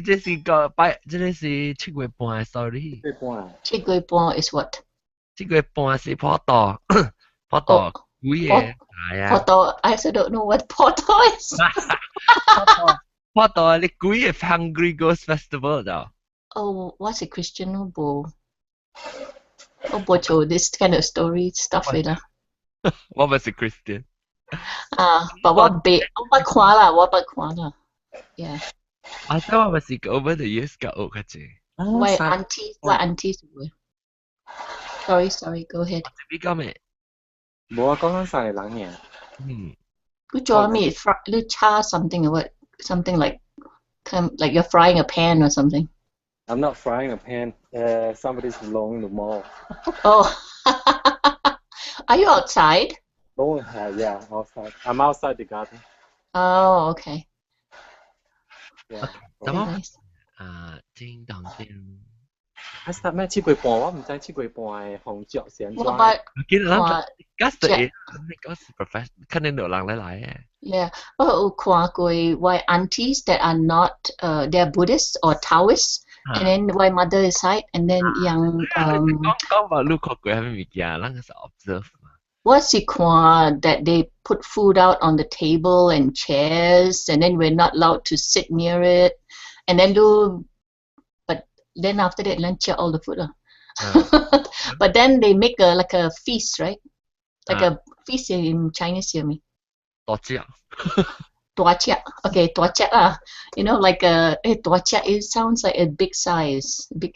这是个拜，这个是7月半的 story。对半。7月半 is what? 7月半是破道，破 Oh, 道鬼的 pot, 来啊！poto. I also don't know what poto is. 破道你鬼的 Hungry Ghost Festival 就。Oh, what's a Christian bo? Oh, bocho, this kind of story stuff, lah. 我唔是 Christian。But what bait? What kwa lah? What kwa lah? Yeah. 我想我唔是 over the years 教學嘅啫。Why aunties? What aunties? Sorry. Go ahead. 你講咩？冇啊，講緊晒嚟冷嘢。You told me you cha something or what? Something like you're frying a pan or something. I'm not frying a pan. Somebody's blowing the mall. Oh. Are you outside? Oh, yeah, outside. I'm outside the garden. Oh, okay. Yeah. Very nice. 叮當叮。I start 咩7月半，我唔知7月半嘅紅雀成 What about 見諗 Gus 對 Yeah. Gus professional，肯定有人嚟嘅。Yeah. Why aunties that are not they're Buddhists or Taoists, and then why mother side, and then young 講話你學過係咩物件？人係 observe 嘛。what's it that they put food out on the table and chairs, and then we're not allowed to sit near it, and then but then after that lunch all the food. But then they make like a feast, right? Like a feast in Chinese, you mean? 多謝。Tuacha. Okay, tuacha. You know, like tuacha. It sounds like a big size, big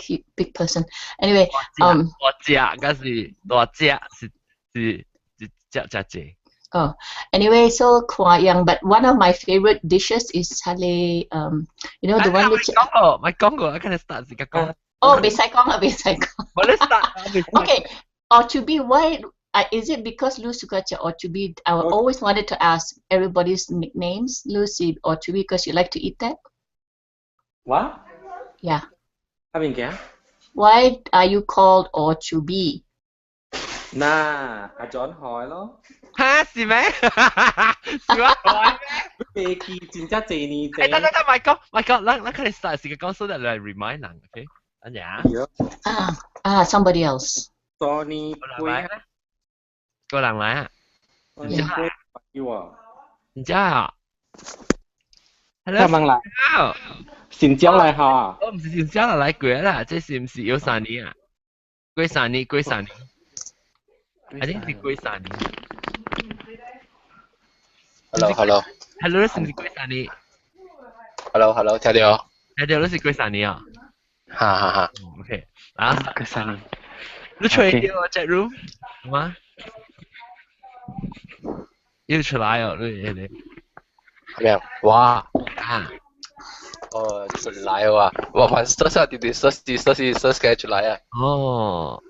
person. Anyway, 多謝，嗰是多謝是只。Oh, anyway, so quite young. But one of my favorite dishes is hale. You know the one which. 咪講過，我看你 start 時間講。Oh, besai kong. 我你 start。Okay, or to be why? Is it because Lu suka or to be? I always wanted to ask everybody's nicknames, Lucy or to be, because you like to eat that. What? Yeah. 係邊嘅？ Why are you called or to be? 嗱，阿 John 海咯。嚇是咩？是話海咩？飛機戰則謝你等，咪講，咱看你 start 時間講，so that 嚟 remind 人，OK？等陣。Somebody else. Tony 個人嚟啊！唔知喎。唔知啊 ，Hello，係咪嚟？善長嚟嚇。我唔是善長嚟過啦，這是唔是有三年啊？過三年。I think 是過三年。Hello，你是唔是過三年 Hello，聽到？聽到你是過三年啊？哈。OK，過三年。你出嚟我 chat room 好嗎？要出來哦，你。咩啊？哇！出來啊！我反正啲search 出來啊。哦。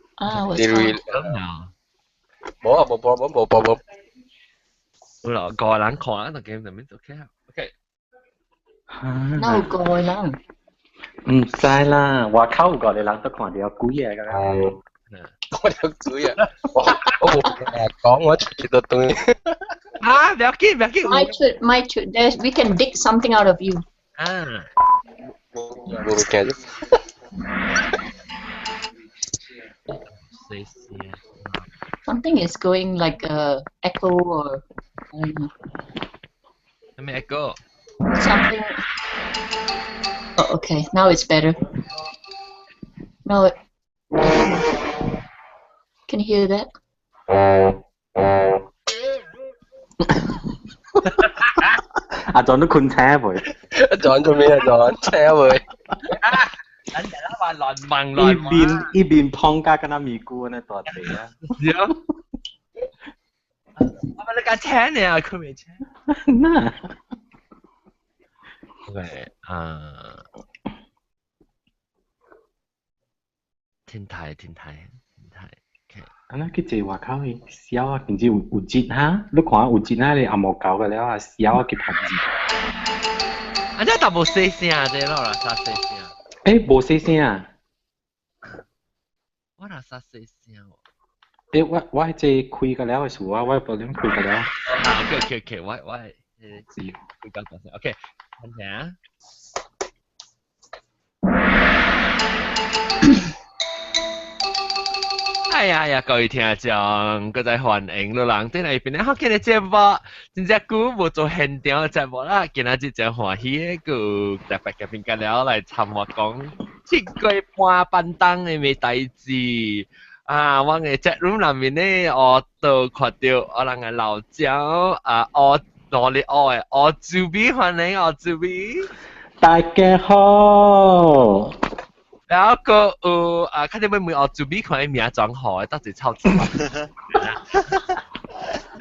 我知。冇 problem。好啦，個人看就 game 就面 OK。no 個人。唔知啦，話溝過你人都看到有鬼嘢㗎啦。我有鬼啊！我講我出幾多東西。唔要緊。My truth. We can dig something out of you. We can. Something is going like echo or I don't know. Let me echo. Something. Oh, okay. Now it's better. No. Can you hear that? 阿 John 都困車喎。阿 John 做咩啊 ？John 車喎。等陣啦，話亂問。一邊碰家跟他咪咕呢多謝啊。有。我問你架車呢？佢未車。嗱。OK，天台。咁咧，佢就話口去燒啊，甚至有節哈，你看有節哈，你阿冇搞嘅了啊，燒啊佢拍節。真係冇細聲啫，攞嚟殺細聲。冇細聲啊？我嚟殺細聲喎。我係即開嘅了嘅數啊，我冇點開嘅了。OK，我係佢講講先。OK，等陣。哎呀，各位聽眾，各位歡迎老人進來邊咧，今日節目真正久無做現場嘅節目啦，今日真正歡喜嘅個特別嘅邊個了來參我講七月半班當嘅咩代志啊！我嘅節目裏面咧，我都看到我人嘅老鳥啊，我哪裡學嘅，我主比歡迎我主比。大家好。แล้วก็看到妹妹我準備佢嘅名裝好嘅，得住抽字。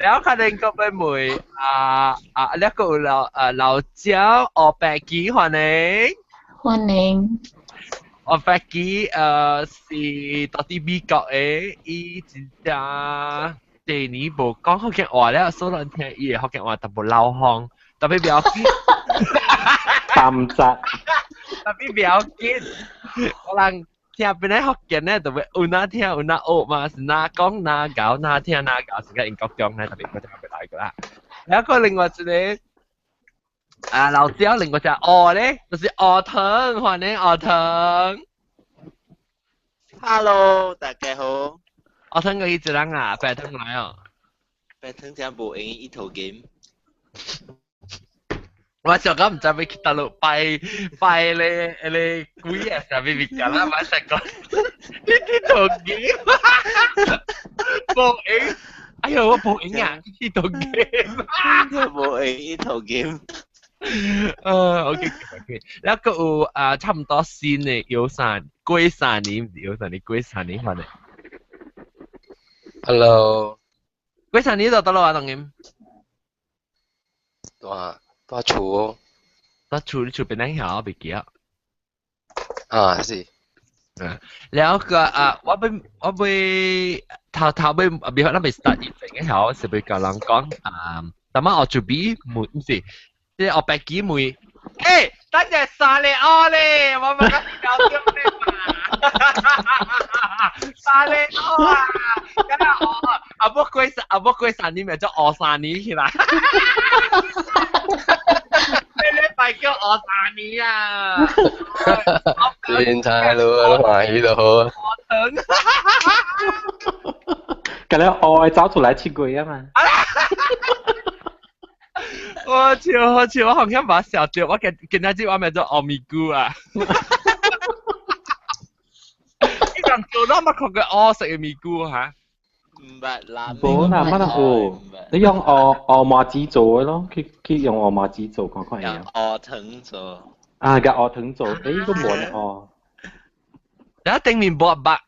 แล้ว看到個妹妹แล้วก็老椒我白雞歡迎。歡迎。我白雞是到啲美國嘅，伊真正第二部講福建話咧，所有人聽伊嘅福建話特別流行，特別表記。淡質。特別表記。我人聽邊咧福建咧，就會有那聽有那學嘛，是那講那教那聽那教，是個英國中咧特別嗰隻特別大個啦。然後另外一個老椒，另外一隻鵝咧，就是鵝藤，歡迎鵝藤。Hello， 大家好。鵝藤個意思啷啊？白藤來哦。白藤聽無贏一頭 game。我上個唔知要去大陸拜你幾啊？上邊邊啦，買成個呢套game，無贏，哎呦我無贏啊！呢套 game， 無贏一頭 game。OK， แล้วก็差唔多新嘅有啥？過三年有啥？你過三年翻嚟 ？Hello， 過三年就到啦，當然。多厝多厝你厝邊咧曉未記啊？是。แล้วก็我未頭未咱未 start 以前嘅曉，是未教人講但係我準備唔是，即係我白幾枚，等陣沙利奧咧，我咪講搞掂你嘛，沙利奧啊，咁啊不過三年咪就3年起來。你快叫我3年啊！現在都歡喜就好。咁咧，我走出來7個月啊嘛。我好像把笑掉，我今仔日我咪做奧米菇啊！你咁做都乜學嘅我食嘅米菇嚇？唔係藍。冇啦，乜都你用鵝麻子做嘅咯，佢用鵝麻子做講嘢。鵝藤做。個鵝藤做，個冇哦。有定面薄白。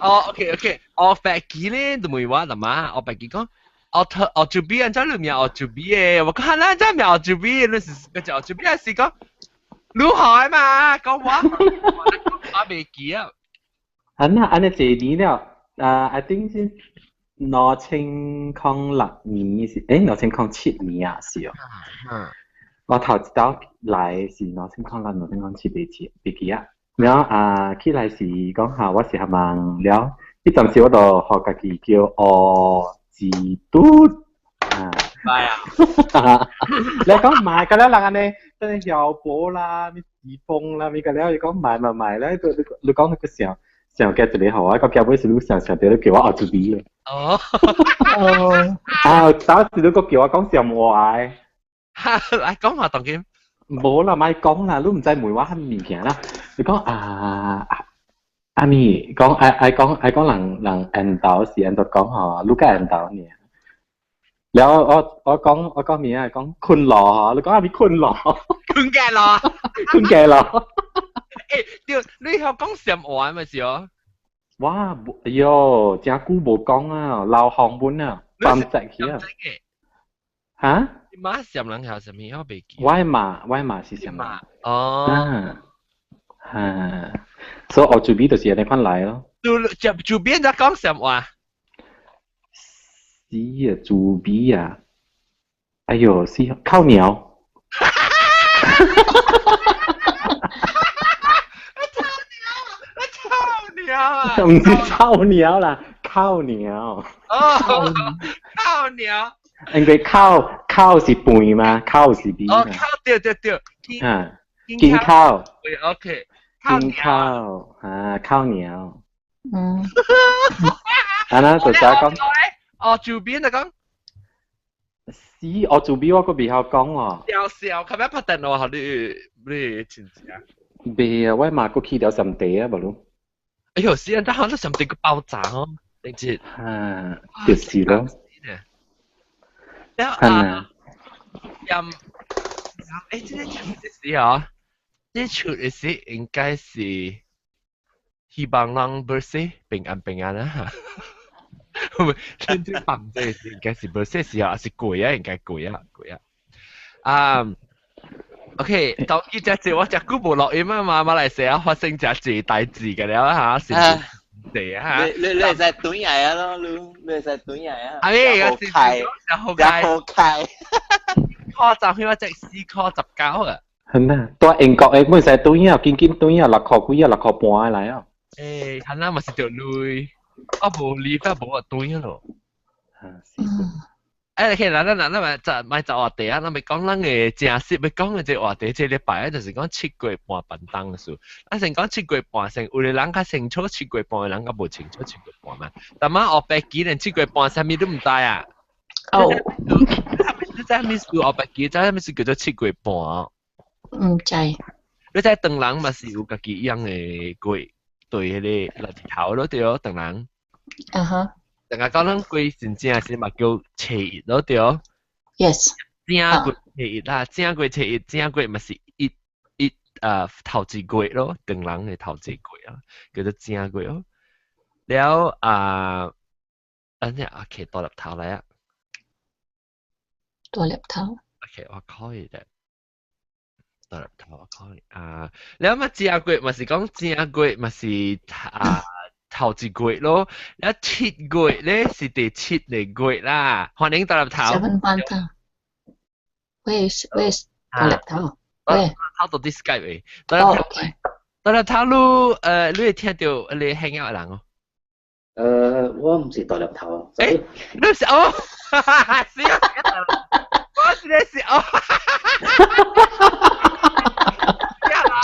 OK， 我白雞咧都冇話啦嘛，我白雞講，我做邊人真係咪我做邊嘅？我講啦，真係咪我做邊嘅？你是個就做邊係是講。如何嘛？講我未記啊！安尼幾年了？I think 是2006年是，2007年啊是哦。我頭一道來是2006、2007未記啊。然後起來是講下我是係問了，呢陣時我就學家己叫字嘟。係啊！你講唔係㗎啦，人哋真係有寶啦，咩自封啦，咩㗎啦，你講唔係咧，你講個上嘅就你好啊，個叫咩事都上對都叫我學字嘅。哦。當時都個叫我講上壞。嚟講下當劍。冇啦，咪講啦，都唔知梅話係物件啦。你講阿咪講人人道是人都講嚇，ลูก人道呢。แล้ว我講咩啊？講คุณหล่อ你講係咪คุณหล่อคุณแก่หล่อคุณแก่หล่อ屌你係講什麼咪是哦？哇喲，真久冇講啊，老行本啊，淡質起啊嚇？馬什人係什麼？我未記。歪馬是什麼？哦。所以我準備就是你翻嚟咯。就邊在講什麼？主筆啊，哎呦，是靠鳥。唔是臭鳥啦，靠鳥。哦，靠鳥。因為靠是背嘛，靠是邊哦，靠對。กินข้าว OK， กินข้าวข้าวเหนียว อันนั้น就係講哦，周邊就講是我做邊我個比較講喎，笑，佢咩拍電腦你真正。未啊，我嘛個去掉什地啊，無咯，哎呦，死人，但係都甚至個爆炸哦，定知？就是咯，然後誒，這出的是啊，這出的是應該是希望人 birthday 平安啊嚇。真正棒這應該是 birthday 時候，還是貴啊？應該貴啊。OK， 到依隻字我隻股無錄音啊嘛，馬來西亞發生隻字大字嘅了嚇，是地啊你係在短嘢啊咯，你係在短嘢啊。阿咩有時好開，ข้อจำให้ว่าจะ4ข้อ19อ่ะตัวเองก็ไม่ใช่ตัวนี้กินตัวนี้หลักข้อคุยหลักข้อปวดอะไรอ่ะฮันน่ามันสิเดี๋ยวลุยก็บ่รีบบ่ตัวนี้หรอ其實咱咪就話第一，咱咪講咱嘅正式，咪講嘅即話第這禮拜就是講7個月半笨蛋嘅數。咱先講7個月半先，有啲人較清楚7個月半嘅人較無清楚7個月半嘛。但係我白記連7個月半啥物都唔知啊。哦。你知咩事？我白記，知咩事叫做7個月半？唔知。你知當人咪是有家己樣嘅貴對迄個垃圾頭咯，對哦，當人。哈。但係講咱貴真正是嘛叫車熱咯，對哦。Yes。正貴車熱啦，正貴車熱，正貴咪是頭一個月咯，當人嘅頭一個月啊，叫做正貴咯。แล้วอันนี้โอเคตัวหลับเท้าแล้ว ตัวเล็บเท้าโอเคว่าค่อยเด็ดตัวหลับเท้าว่าค่อยแล้วมา正貴咪是講正貴咪是頭一個月咯，แล้ว7個月咧是第7個月啦，歡迎ตัวหลับเท้า7 months Where's ตัวเล็บเท้าWhere เท้าตัว Skype 誒ตัวหลับเท้าตัวหลับเท้า你會聽到你 hang out 嘅人哦我唔是大粒頭。誒，你唔是哦，是啊，我是你是哦。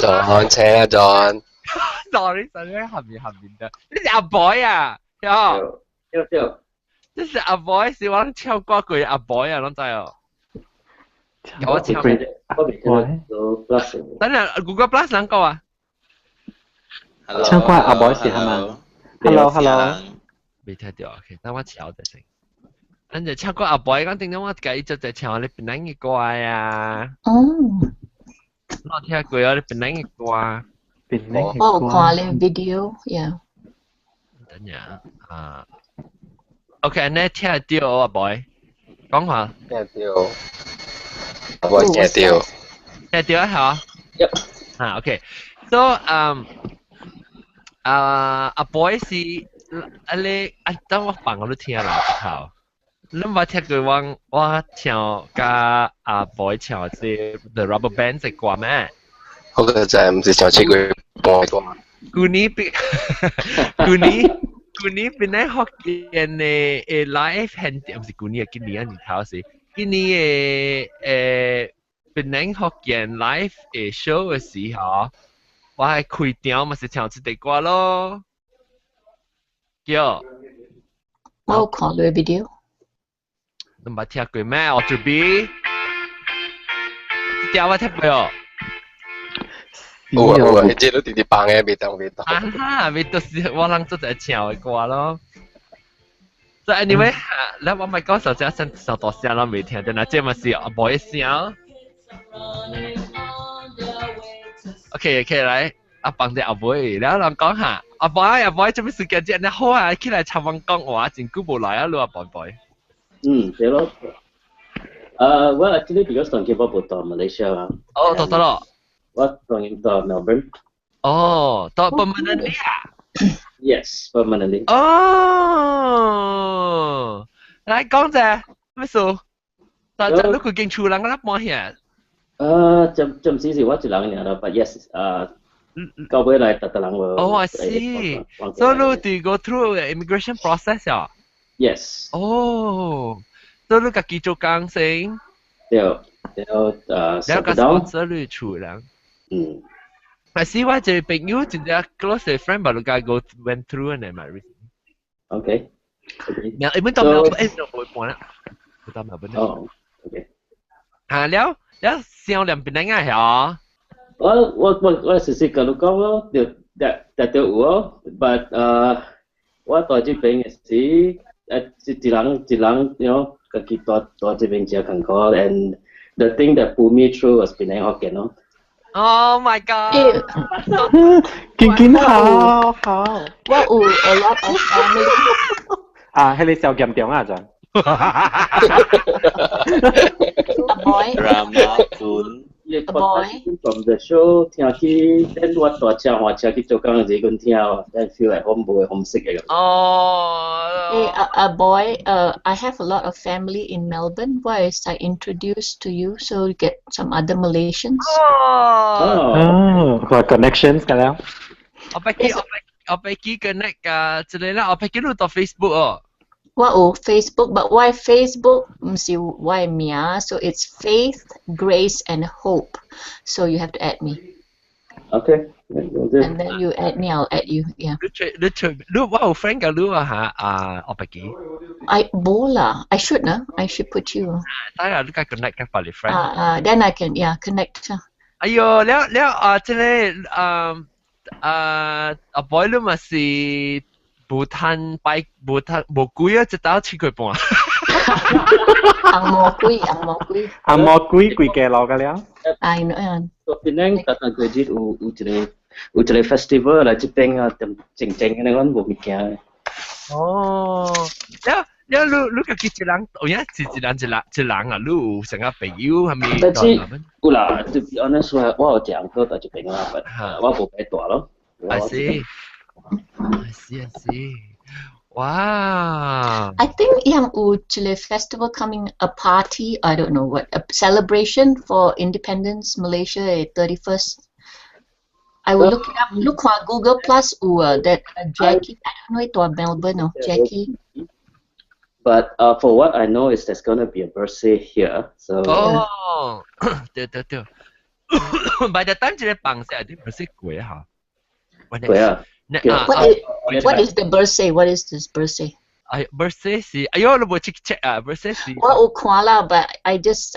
John，請啊 John。Sorry， 後面的，這是阿 boy 啊，喲。對。這是阿 boy，是我唱歌過阿 boy 啊，啷知哦？我唱過。我未聽到 Plus。等陣 Google Plus 啷個啊？唱歌阿 boy 是係嘛？Hello，未聽到 ，OK， 等我調就成。跟住唱歌阿 boy 講點解我繼續在唱你邊撚嘅歌啊？我聽過有你邊撚嘅歌啊？邊撚嘅歌？我看你 video，yeah。等陣OK， 你聽得到阿 boy？講下。聽得到。阿 boy 聽得到。聽得到啊？係。OK，so阿 boy 是你等我放我都聽啦，好。你冇聽過我唱甲阿 boy 唱是 The Rubber Band 隻歌咩？我個就係唔是唱7個月半嘅歌。舊年邊咧學見嘅live hand 唔是舊年啊，今年啊年頭是今年嘅邊咧學見 live 嘅 show 嘅時候。我係開掉咪是唱這啲歌咯，叫我有看你 video， 你冇聽過咩？我準備，條我聽過哦。我係知道啲棒嘅未當。未到時我諗做就係唱嘅歌咯。所以 anyway， 嗱我咪講首隻聲上大聲咯，未聽到嗱，這咪是阿 boy 聲。OK， 來，阿幫啲阿 boy，然後人講下，阿 boy，做咩時間啫？你好啊，起來參訪講話，真久冇來啊，你阿 boy。對咯。Well, actually, because I'm capable of Malaysia. 哦，到咯。我from Melbourne. 哦，到 permanently 啊 ？Yes, permanently. 哦，來講啫，咩數？但係你佢見厝人嗰粒冇嘢。暫時是我一人嚟啦 ，but yes，到尾來特人會。Oh, I see. So you do go through the immigration process 呀 ？Yes. Oh, so you 自己做工先。對，แล้วก็ sponsor 你厝人。I see what the朋友真係 close friend 吧，你家 go went through and my recently。Okay. 然後你到咩本？就會搬啦，到咩本？哦，OK。แล้ว少年邊樣係我試試跟你講咯，就有咯，but 我在這邊嘅時，一人，自己在這邊食辛苦 ，and the thing that pulled me through was Penang Hokkien 咯。Oh my god！見好。我有 a lot of family 係你小嚴重啊，陣。A boy. Drama Queen. A boy. From the show 聽起，等我大車換車去做工嘅時，佢聽，then feel like 唔會 homesick 嘅。A boy. I have a lot of family in Melbourne. Why is I introduced to you so you get some other Malaysians? connections กันแล้ว我俾幾 connect 㗎，之類啦，我俾幾多到 Facebook 哦。我 Facebook, but why Facebook? 唔是 why 名 so it's Faith, Grace, and Hope. So you have to add me. Okay. And then you add me, I'll add you. Yeah. 你我有 friend 㗎，你話嚇我俾幾Bola. I should put you. 當然你家 connect 嘅法律 friend。Then I can connect. 哎呦，แล้ว即係阿 boy 你咪是。無攤擺無貴啊！一刀7塊半。紅魔鬼貴嘅路㗎了。I know。個Penang datang ke jit u jere festival lah Jepang ceng嘅你講冇物件。哦，แล้ว你個幾人？哦呀，一人啊！你有成個朋友係咪？但係有啦，to be honest，我有講過在Jepang啦，我冇擺大咯。I see. Wow. I think yang Chile festival coming a party, I don't know what, a celebration for independence Malaysia 31st. I will look it up. Look on Google Plus that Jackie, I don't know it or Melbourne or Jackie. But for what I know is there's gonna be a birthday here. So By the time 這個辦事，啲birthday貴嚇。貴啊！What is the birthday? What is this birthday? Birthday 是，哎呦，你冇 check 啊？birthday 是。我有看啦 but I just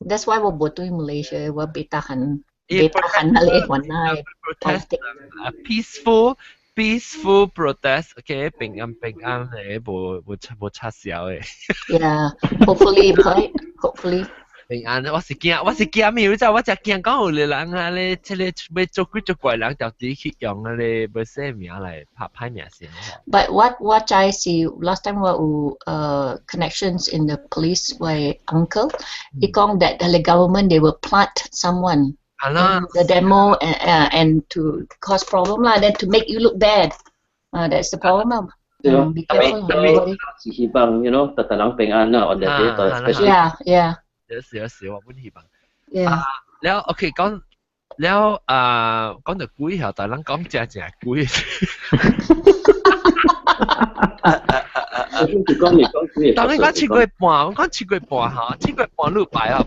that's why 我冇對 Malaysia 我別tahan那裡玩啦。Protest peaceful protest， OK， 平安嘅，冇插小嘅。Yeah, hopefully right. Hopefully. 平安，我是驚咪有就我只驚講有個人啊咧，即係要做怪人，就自去用啊咧，唔寫名嚟拍名先。But what I see last time 我有connections in the police by uncle. He講that the government they will plant someone in the demo and to cause problem lah, then to make you look bad. That's the problem. Be careful. 希望大家平安啦，on that day especially. Yeah. 有我本希望。แล้ว OK 講แล้ว講到貴後，大人講正貴。當然講7個半，我講7個半嚇，7個半你有擺啊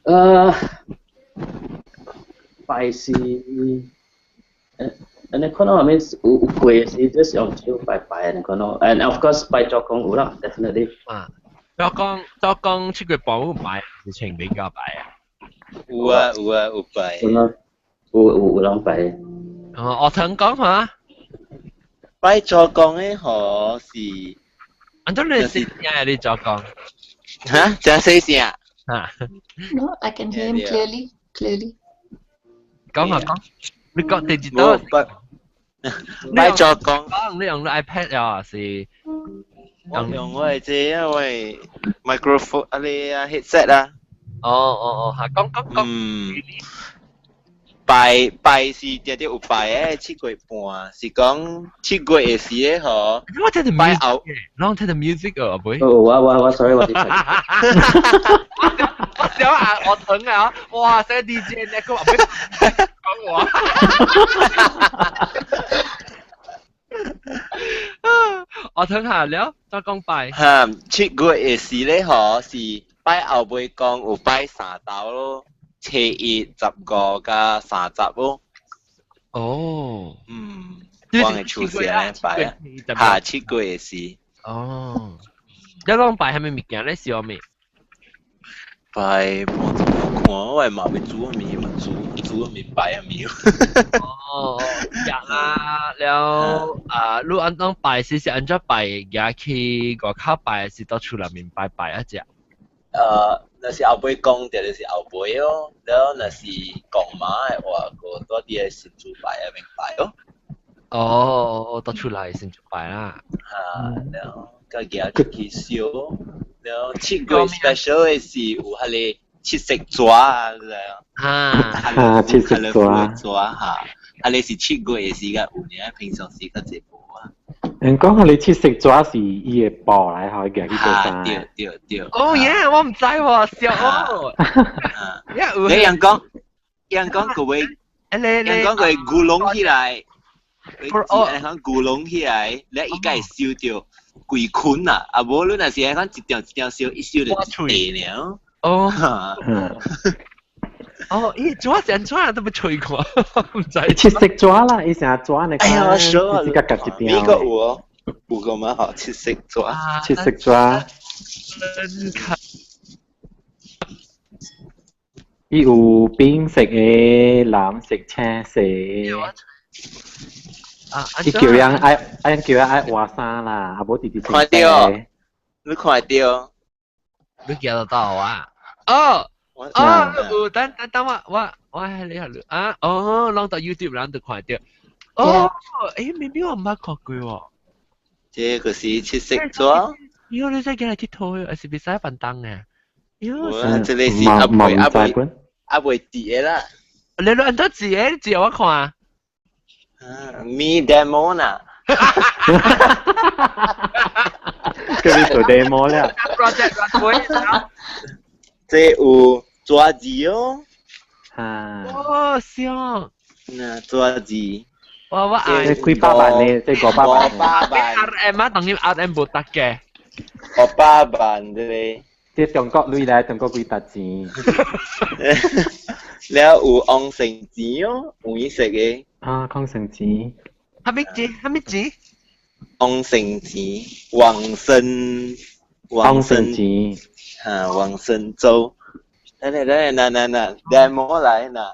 唔？擺是你可能means 有貴是 just 用手擺你可能 and of course 擺做工有啦 definitely。我講7個半有擺，是請比較擺啊。有擺。有人擺。我聽講嚇。擺做工嘅何是？安怎你是咩？你做工？嚇，真細聲啊！No, I can hear him clearly. 講下講，你講第幾多？擺做工。你用 iPad 啊？是？我用我係即因為 microphone 啊你headset 啊。嚇講。拜是直直有拜誒7個半，是講7個嘅時咧嗬。我聽到 music， 我聽到 music 啊，妹。我 sorry 我啲。我想啊，我疼啊！哇，這 DJ 那個唔會講我。我疼下了，再講拜。7個嘅時咧嗬，是拜後尾講有拜3道咯。7、15加30咯。哦，我嘅出世咧擺啊，下7個月時。哦，你講擺係咪物件咧？是我未？擺我怎麼看？我係嘛未煮面，咪煮面擺啊面。哦，呀啦，แล้วลูกอันต้องไป是按照ไป也去個靠ไป是到出嚟面拜拜一隻。那是後輩講嘅，就是後輩咯。然後那是講馬嘅話，個多啲係先煮擺啊明擺咯。哦，到出嚟先就拜啦。然後個嘢去燒，然後7個 special 嘅是有係你切食抓啊，咁樣。切食抓嚇。啊！你是7個月時間5年，平常時間直播啊。講下你切食主要是伊個布來可以夾去做啥？對。哦耶！我唔知喎，笑哦。你人講個位，人講個咕窿起來，人講咕窿起來，你依家係燒掉幾捆啊？啊無你那是講一條燒，一燒就地了。哦。哦，咦，抓成抓都冇吹過，唔知。切食抓啦，以前抓你哎呀，說啊，自己夾一條。呢個有個蠻好，切食抓。切食抓。伊有冰食嘅，藍食、青食。伊叫人愛換衫啦，啊無直接食。看到，你看到，你見得到啊？哦。等我係你係啊，哦，攞到 YouTube 攞到看到，哦，maybe 我唔捌看過喎。這個是切食咗。喲，你真係幾嚟鐵套嘅，是比賽笨蛋嘅。喲，這裡是阿妹啲啦。你攞多字嘅，字我看啊。Me demo 呐。佢哋做 demo 啦。Project Runway。這有抓字哦。哦，笑。那抓字。我嗌。幾百萬呢？即係500萬。500萬。RM 啊，當然 RM 冇得嘅。500萬啫。即係中國女嚟，中國幾笪錢。แล้ว有昂成字哦，有意食嘅。啊，康成字。係咪字？昂成字，往生字。往生州。嗱，demo 嚟嗱。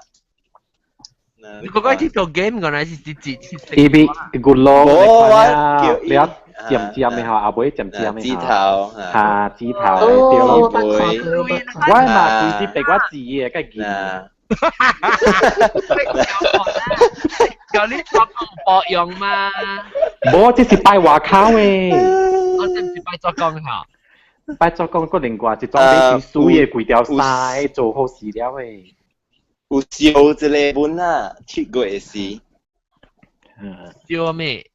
嗰個係做 game 㗎，係字。依邊個 logo 你睇下，尖咪好，阿妹尖咪好。指頭。嚇，指頭。我捌看過。我係嘛，佢是白我字嘅，梗係見。有呢個博用嘛？冇，這是拜華考嘅。我知唔知拜作工下？拜作工個另外一種你水嘅貴條晒，做好事了嘅。有燒一個本啊，7個月時。燒咩？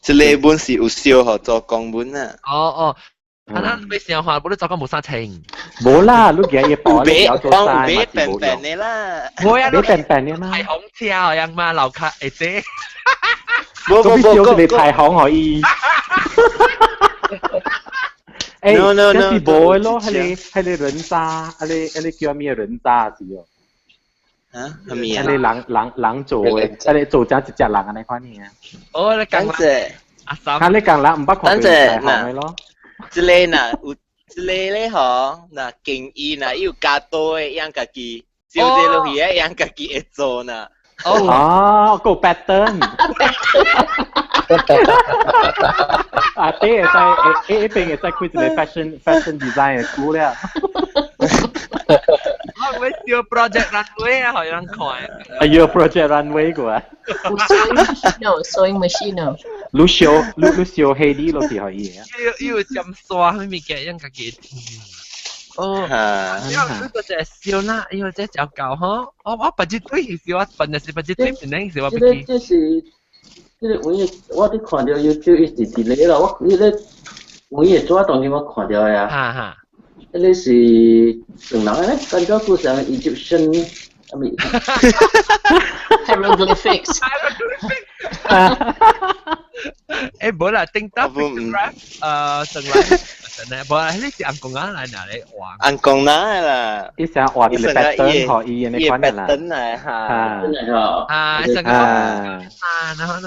一個本是有燒學做工本啊。哦。啊！你時候話冇得作工冇生情。冇啦，你嘅嘢幫你有做晒，咪係冇用。你啦，冇啊，你平嘅嘛。係紅車樣嘛，樓卡誒姐。嗰邊燒你太紅可以。誒，這是冇咯，係你人渣，係你叫咩人渣是哦？啊，係咩啊？係你人做嘅，係你做咗一隻人啊？你看你啊。哦，你講啦。阿三。嚇你講啦，唔捌看佢太紅嘅咯。這裡呐，有這裡咧吼，嗱建議呐，有加多嘅樣家己，燒這落去嘅樣家己會做呐。哦，個 pattern。啊，啲係在一邊係在開一個 fashion design 嘅 school 啦。我會燒 project runway 啊，好像看。啊，要 project runway 個啊。sewing machine。你燒黑啲落去可以啊。要咁刷佢咪嘅樣家己。哦，因為呢個就係燒啦，因為即係就舊嗬。我不知對係燒，我本來是不知對邊樣燒我不記。這是我哋看到 YouTube 一直 delay 啦，我呢個每日做當然我看到呀。哈。呢個是上人咧，跟咗古上 Egyptian，I mean hieroglyphics。冇啦，叮當 photograph，成來，冇啦，呢是阿公啊嚟哪裡玩？阿公啦，一下畫嘅 pattern 可以嘅關係啦。pattern 嚟嚇，真係嚇。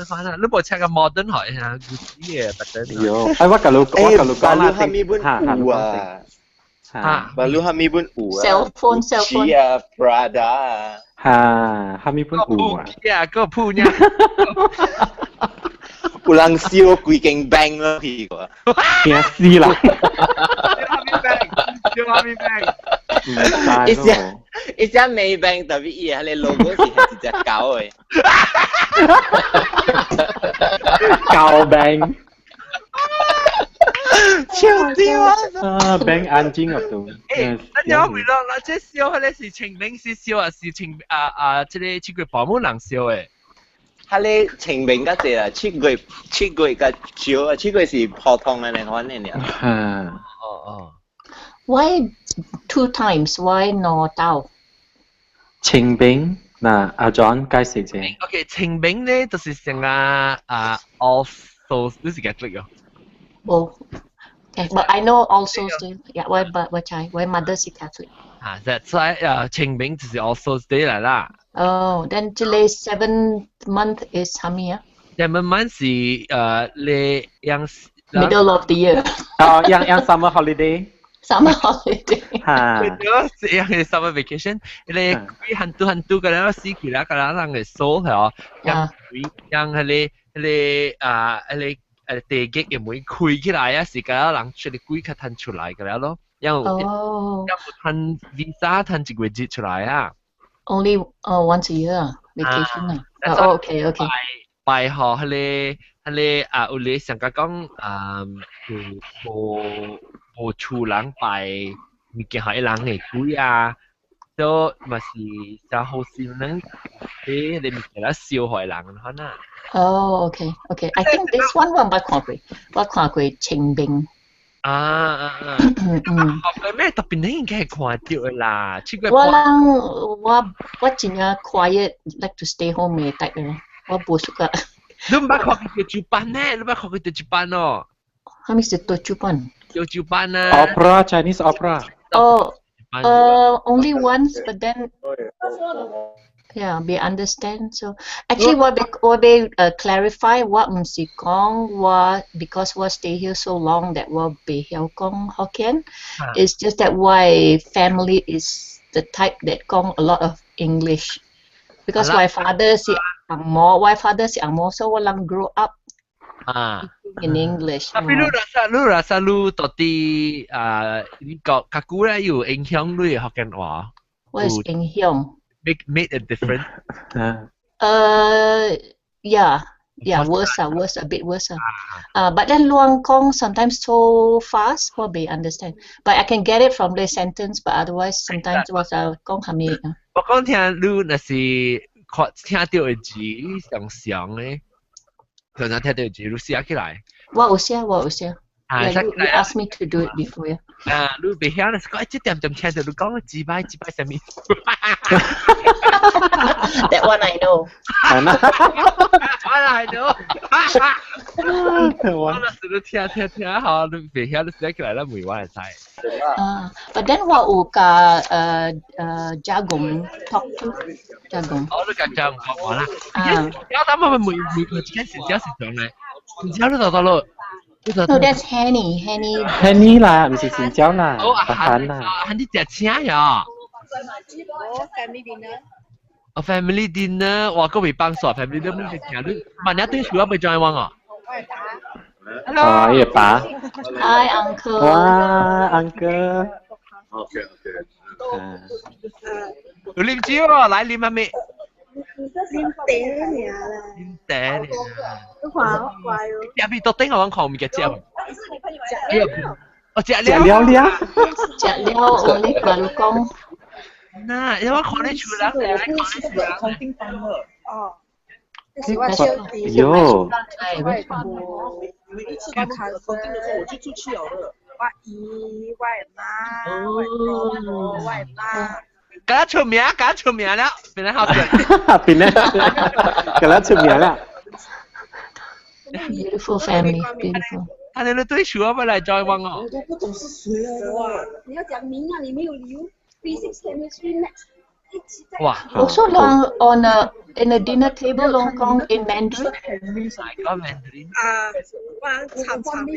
成個你部車嘅 modern 係啊，古時嘅 pattern。有，我kalau baru kami pun baru kami pun cellphone Chia Prada kami pun ya kau punya ulang siêu quỳ kênh bang咯譬如呀是啦一隻未 bang 特別嘢你 logo 是係一隻狗嘅狗 bang 超屌啊！bang anjing itu。那你要回咯，那這笑係你是清明是笑啊？是清這個七月半冇人笑誒。係你清明嗰隻啊，七月嘅少啊，七月是普通嘅嚟講嘅。Why 2 times? Why no 到？清明嗱，阿 John 介紹先。OK， 清明咧就是成All Souls， 你是 Catholic 啊？Oh, okay, but I know also still. Yeah, why mother is Catholic? That's why 清明就是 All Souls Day 嚟啦。Oh, then July 7th month is 乜嘢？7 month 是你yang middle of the year. yang summer holiday. Summer holiday. Betul, yang summer vacation. Ini kui hantu-hantu kalau si kira kalau orang ke Seoul ya, yang地極又會開起來啊！時間人出嚟鬼佢騰出來嘅啦咯，有騰 visa 騰一個月出來啊。Only once a year vacation 啊。哦，OK。拜學佢有你上個講無處人拜，物件係人嘅鬼啊，都咪是就好少人誒，你物件啦燒害人可能。Oh, okay. I think this one 我看過清明。學咩特別你應該係看到嘅啦。我真係 quiet like to stay home 嘅得嘅，我冇熟噶。你唔係學佢做班呢？你唔係學佢做班咯？係咪是做班？做班啊 ？Opera Chinese opera。Oh, only once, but then. Yeah, we understand. So actually, what we clarify what 唔是講話 because we stay here so long that 我未曉講 Hokkien. It's just that my family is the type that 講 a lot of English. Because my father 是Ang Mo, so 我能 grow up in English. Tapi lu rasa lu tadi kaku lah you影響你Hokkien話。What is 影響？Made a difference. Yeah, worse, a bit worse. But then Luang Kong sometimes so fast, I may understand. But I can get it from the sentence, but otherwise sometimes was Kong Hami. 我講聽你那是聽到嘅字想咧，常常聽到嘅字，你寫起來。我有寫。You asked me to do it before. 你別曉啦，講一點聽到你講幾擺什麼？ That one I know. I know. 我那時都聽好，你別曉你寫起來啦，每晚嚟睇。But then 我有個jagung talk to jagung。我都講jagung講我啦。有但係每個之間時間上嚟，然之後你就到咯。No, that's Henny. Henny 啦，唔是新疆啦，北韓啦。你食車呀？Family dinner， 哇，嗰位幫手 family dinner 咩食你萬一對住我咪再玩啊 ？Hello， 葉爸。Hi uncle。哇 ，uncle。OK。有啉酒喎，來啉下咩？啉茶啦。都話好怪喎。入邊到頂我揾狂面嘅酒。我食了。我呢個老公。那因為可能出來，空叮當了。哦。有。每一次他們封頂的時候，我就出去了。我姨、我媽、我爸。咁出名了，變得好食。變得，咁出名了。Beautiful family, beautiful. 他那个对手要不来 join 我哦？我都不懂是谁啊！你要讲名啊，你没有理由。Physics, chemistry, maths， 一起在。哇 Also long on in a dinner table long kong in Mandarin. I got Mandarin。啊，我常常的。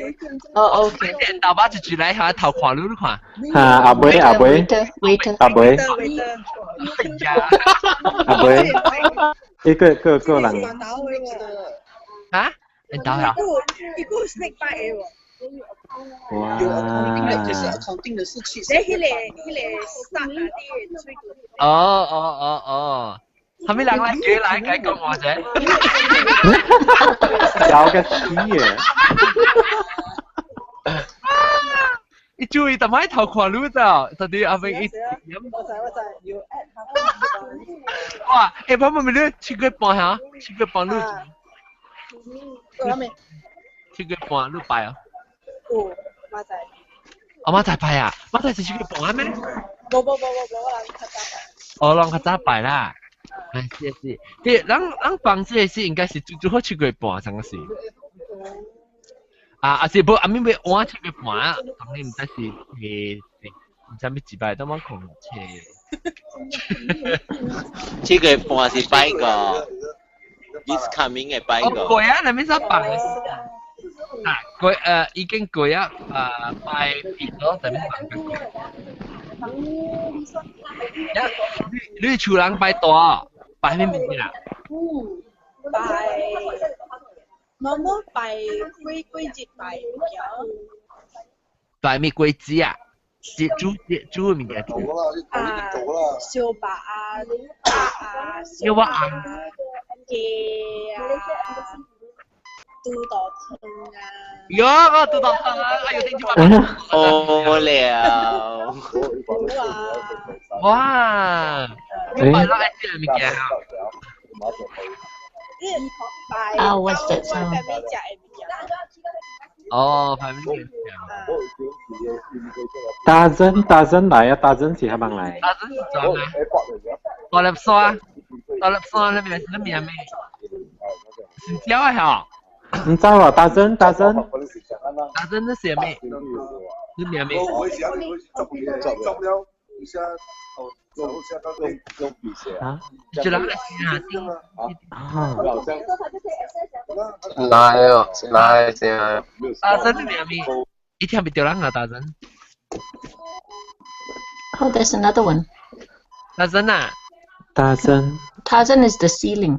Oh, okay. 豆爸一来下头看你看。阿妹阿妹 Waiter. 阿妹阿妹，一个人。啊？你导呀？一个 snake bite 喎。哇！就是accounting的事情。你迄個殺嗰啲最多。哦，係咪人嚟叫嚟解講我啫？搞個屎嘢！你注意，但係頭看你咋？特啲阿明一。我就要 add 哇！誒，爸爸咪你七個半嚇，7個半你。7個半你拜啊？哦，馬仔。馬仔拜啊？馬仔是7個半咩？冇，我諗佢得。哦，讓佢早拜啦。是。啲，咱房子是應該是最好7個半先個是。是不？阿咪咪換7個半啊？當然唔得是唔知咩幾拜，等我講7個半是拜個 ，this coming 嘅拜個。貴啊！你咩啥辦？貴已經貴啊！拜別咗，就咩辦？你厝人拜大，拜咩物件啊？拜，我拜鬼節拜嘅。拜咩鬼節啊？豬嘅物件。燒白啊，燒白啊，嘅啊。肚倒疼啊！喲，肚倒疼啊！哎呦，頂住我。好了。哇！你拜咗一啲物件啊？What's that sound？ 哦，排名嘅。大真嚟啊！大真是係咪嚟？大真是做咩？大粒沙你咩咩？是條啊嚇？唔知喎，大真。大真你寫咩？你咩咩？啊？就兩個字啊！來先。大真你咩咩？一天別掉人啊！大真。Oh, there's another one. 大真啊！Tarzan is the ceiling.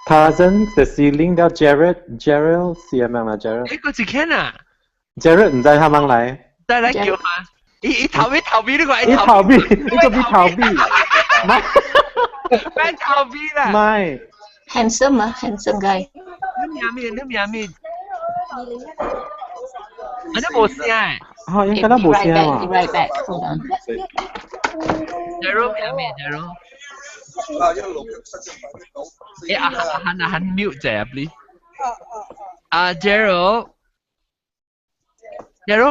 Tarzan the ceiling 了 Gerald 是係咪啊 Gerald？ 誒，個字聽啊 ！Gerald 唔知係咪嚟？再嚟叫下，伊逃避呢個，伊逃避，呢個必逃避，咩逃避啦？唔係 handsome 啊 ，handsome guy。你咩咩？啊，你冇聲誒？哦，應該都冇聲啊。Right back. Hold on. Gerald 咩 Gerald？喊 mute 啫，please。Gerald，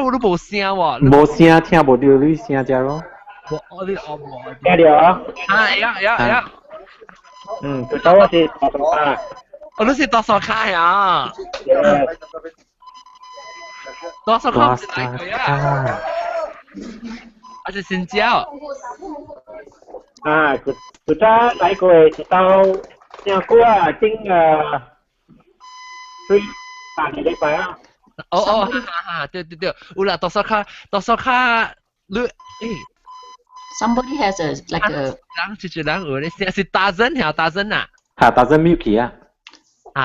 我都冇聲喎。冇聲，聽冇到你聲 Gerald。我冇。聽到啊？有。咁我是大數卡。我都是多數卡呀。多數卡唔係嚟佢啊。我是新疆。kita naik kuih tahu yang kuah ting free tadi deh pak. 對，有啦，多數卡，你Somebody has like a。人就是人有咧，是大真啊。大真 mute 啊。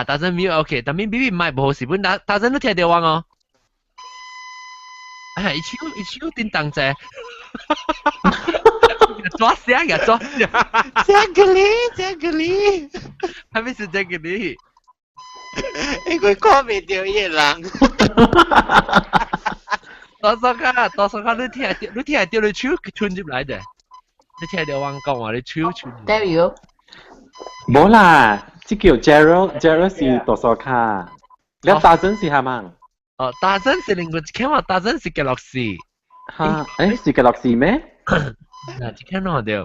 大真 mute OK， 但係 maybe 唔係冇事，本大真都聽到我哦。一手叮當者。抓聲嘅抓聲，正個哩，係咪是正個哩？佢講未掉嘢人。多數卡，你聽掉你手穿入來嘅，你聽到我講話你手穿。There you go。冇啦，即叫 Gerald 是多數卡，你大真是係咪？哦，大真是另外一間話，大真是嘅樂事。嚇，誒是嘅樂事咩？嗱，只看到掉。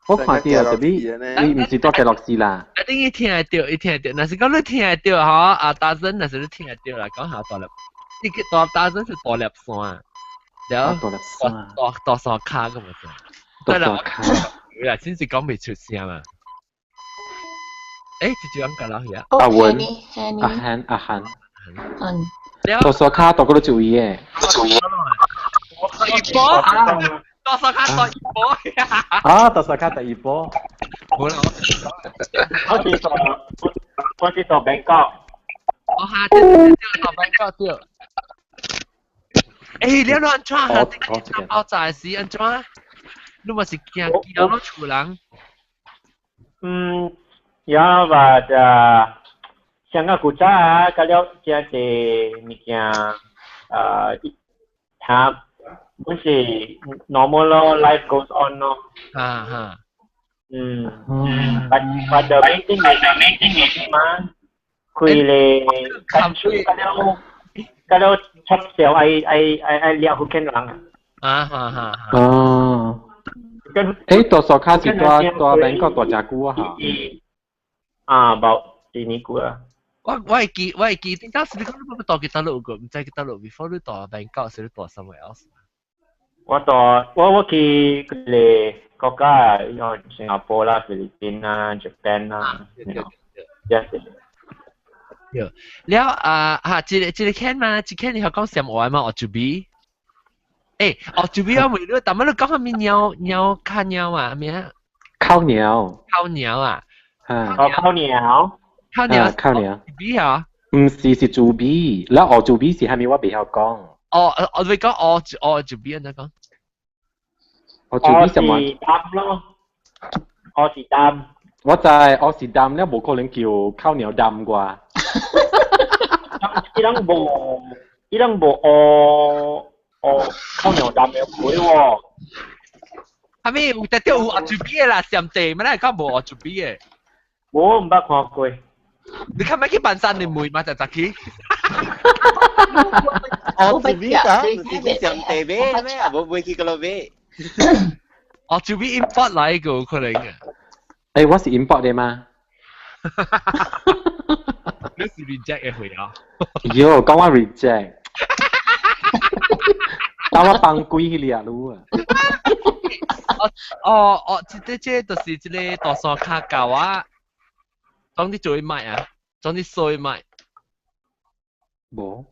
我看到特别，伊唔是多嘅樂事啦。一定要聽得到，伊聽得到。若是講你聽得到，嗬，啊大聲，若是你聽得到啦，講下大粒，呢個大聲是大粒山，然後大山卡咁樣。大山卡。啦，先至講未出聲啊。誒，就咁講落去啊。阿文，阿漢。大山卡大個都注意嘅。第二波，大山卡第二波。啊，大山卡第二波。冇啦，我知道美國。我下次到美國掉。誒，你安怎下啲爆炸時安怎？你咪是驚見到攞厝人？呀，話香港古早啊，嗰啲即係物件他不是 normal 咯 ，life goes on 咯。but the main thing is 嘛，佢哋嗰啲出售係掠福建人啊。哦。誒，大山卡是大美國大隻股啊嚇。冇2年股啊。我係記，點解你講你冇大幾多路個？唔知幾多路 before 你大美國，是你大 somewhere else？我去嗰啲國家，有新加坡啦、菲律賓啦、Japan 啦，แล้วจีแค่มาจีแค่นี่เขา講什麼話嘛？我準備，我準備我未รู้แต่มันเรา講係咪鳥烤鳥啊？咩啊？烤鳥。烤鳥啊？烤鳥。烤鳥。豬鼻啊？唔是豬鼻，แล้ว我豬鼻是係咪我未曉講？我會講我豬鼻點講？我豬鼻什麼？擔咯，我是擔。我就係我是擔咧，冇可能叫烤鳥擔啩。伊人無烤鳥擔嘅會喎。係咪有得到有豬鼻嘅啦？上地咪咧講冇豬鼻嘅。我唔捌看過。你看咪去半山你妹嘛就去？我豬鼻啊，唔是上地咩？冇去嗰度咩？豬鼻 import 嚟嘅可能嘅。誒，我是 import 嘅嘛？你是 reject 嘅會啊？喲，講我 reject， 但我幫鬼去掠路啊！即就是即個大山卡教啊，裝啲做賣啊，裝啲水賣。冇。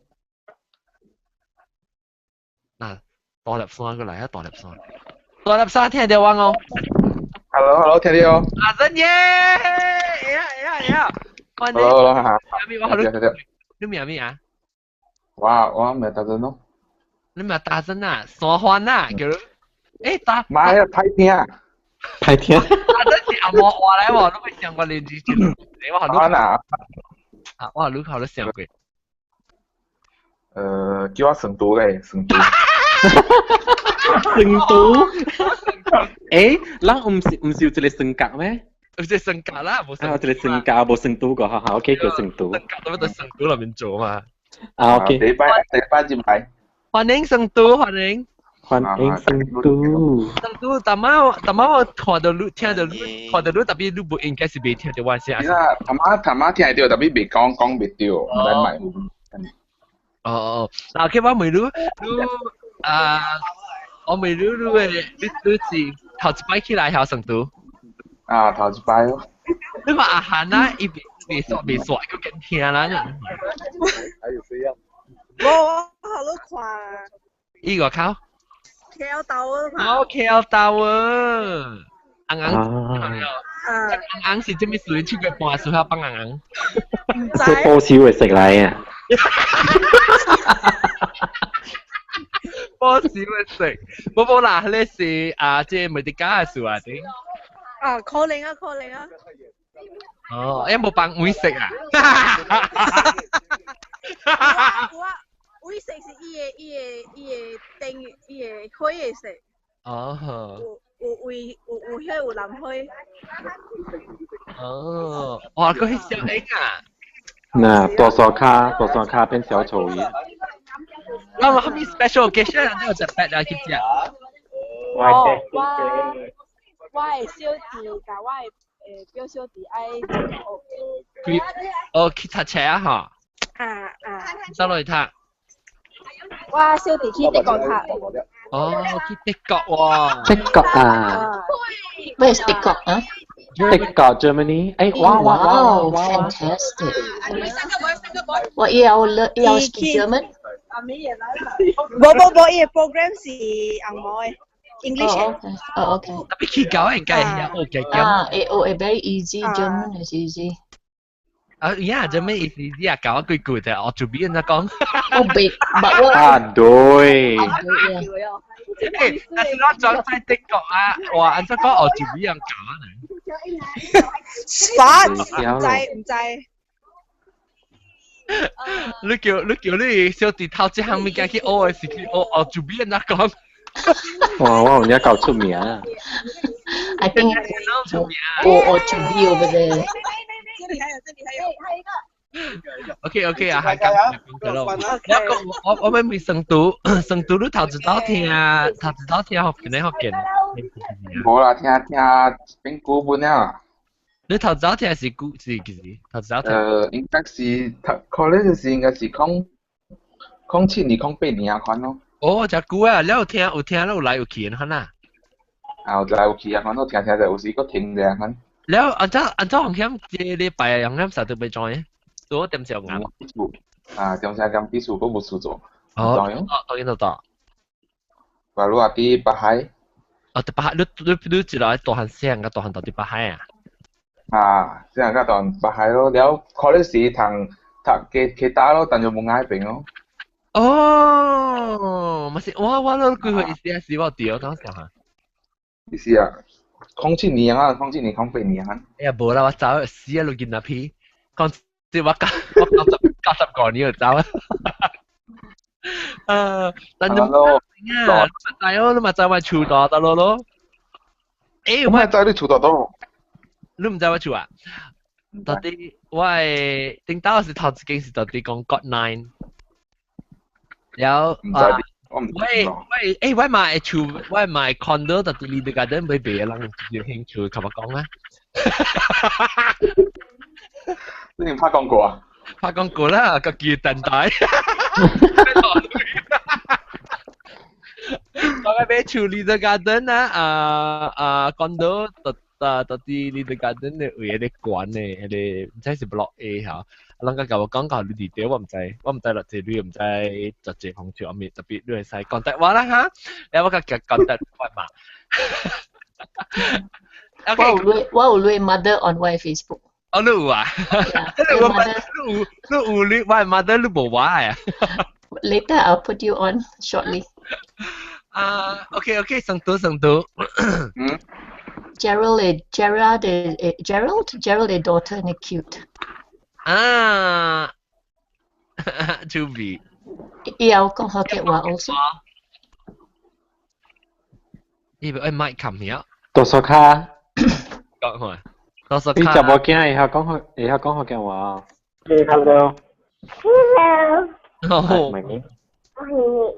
嗱，大粒山過嚟啊！大粒山，大粒山聽到我冇 ？Hello， 聽到。阿真耶！歡迎。Hello， 哈。你名咩啊？我名大真咯。你名大真啊？山環啊，叫。大。媽呀，太聽。大真是阿莫話嚟喎，都未上過連續節目。我係都上過。叫我成都咧，成都。成都？咱唔是有一個性格咩？有一個性格啦，冇性格。有一個性格冇成都個，好 OK 叫成都。性格都喺成都裏面做嘛。OK。第一班進來。歡迎成都，歡迎成都。成都，但係我看到你聽到你，看到你特別你唔應該是未聽到我聲。頭媽聽到，特別未講未到，唔使買。嗱，OK，我未รู้我未รู้你是頭一擺起來喺成都。頭一擺咯。你話阿漢啊，伊未耍個緊聽啦。我好多看。伊個靠。KL Tower。KL Tower。硬是做咩事？出個半數下幫硬。即波少會食嚟啊！波少會食，冇啦，呢是即係咪啲假嘅事啊？啲calling 啊！有冇幫會食啊？我會食是伊個開嘅食。有血有藍灰。哇！佢係小英啊！嗱，大山卡變小丑魚。那麼他們 special occasion 都有隻 pet 啊，知唔知啊？我的小弟甲我的表小弟爱佢哦去读册啊哈。走落去读。我小弟去德國讀。哦，去德國喎。德國啊。Where is Bangkok? Huh? Bangkok, Germany. Wow, fantastic. What you speak German? 冇，伊個 program 是英文 English。Okay. Tapi kau enggak ya? Okay. Very easy. German is easy. Yeah, German is easy 啊，搞一句就我做邊人講。big，but what？對。但是我講在德國啊，哇，按照講我做邊人搞呢？啥？唔知。你叫你小弟頭一項物件去學嘅時，去學我做邊人講。哇！我人家搞出名啊 ！I think 我做 B over there。這裡還有。OK 啊，係咁咯。我咪成都都頭一道聽學見。冇啦，聽邊古本啊？你頭一道聽是古是幾時？頭一道聽？應該是可能是應該是07年08年啊款咯。哦，只久啊，你有聽，你有來有去看啊？有來有去啊，款我聽就有時個停嘅款。แล้วอันเจ้าของเข้มเจไปอย่างเข้มสาธุไปจอยตัวเต็มเสียงงานจงใช้คำพิสูจน์ก็บุษูอ๋อต่อยินต่อว่ารู้ว่าที่ปะไฮแต่ปะไฮดูจีเราตัวหันเสียงกับตัวหันต่อที่ปะไฮเสียงกับตอนปะไฮแล้วคอร์สทางเคตาแล้วแต่ยังมุ่งง่ายเป็นโอ้มาสิว่าเราคืออีเสียสิว่าเดียวทั้งสองฮะอีเสีย07年啊，07年08年啊。哎呀，無啦，我走死啊！路見阿 P， 講即我90個年就走啊！但係你咪走埋厝度得咯。誒，我走你厝度多。你唔走我厝啊？到底我係頂到是頭一件事，到底講 God 9，แล้ว我買厝，我買 condo， 但係你哋gardenไม่俾人有興趣，同我講啊。你唔拍廣告啊？拍廣告啦，個叫鄧大。我買厝你哋garden啊，condo， 但係你哋garden咧有啲管咧，啲唔知是 block A 嚇。人家教我講教你 detail， 我唔知落字，你唔知就字紅條，我咪特別你係使 contact 我啦嚇，你我個叫 contact 我嘛。我有攞 mother on my Facebook。哦，你有啊？你有你我 mother 你冇話啊？Later I'll put you on shortly。OK， 成都。Gerald 嘅 daughter 係 cute。to be 有講學嘅話 also 因為麥琴嘢多數卡講開多數卡你就冇驚以後講學嘅話 Hello oh my name Hello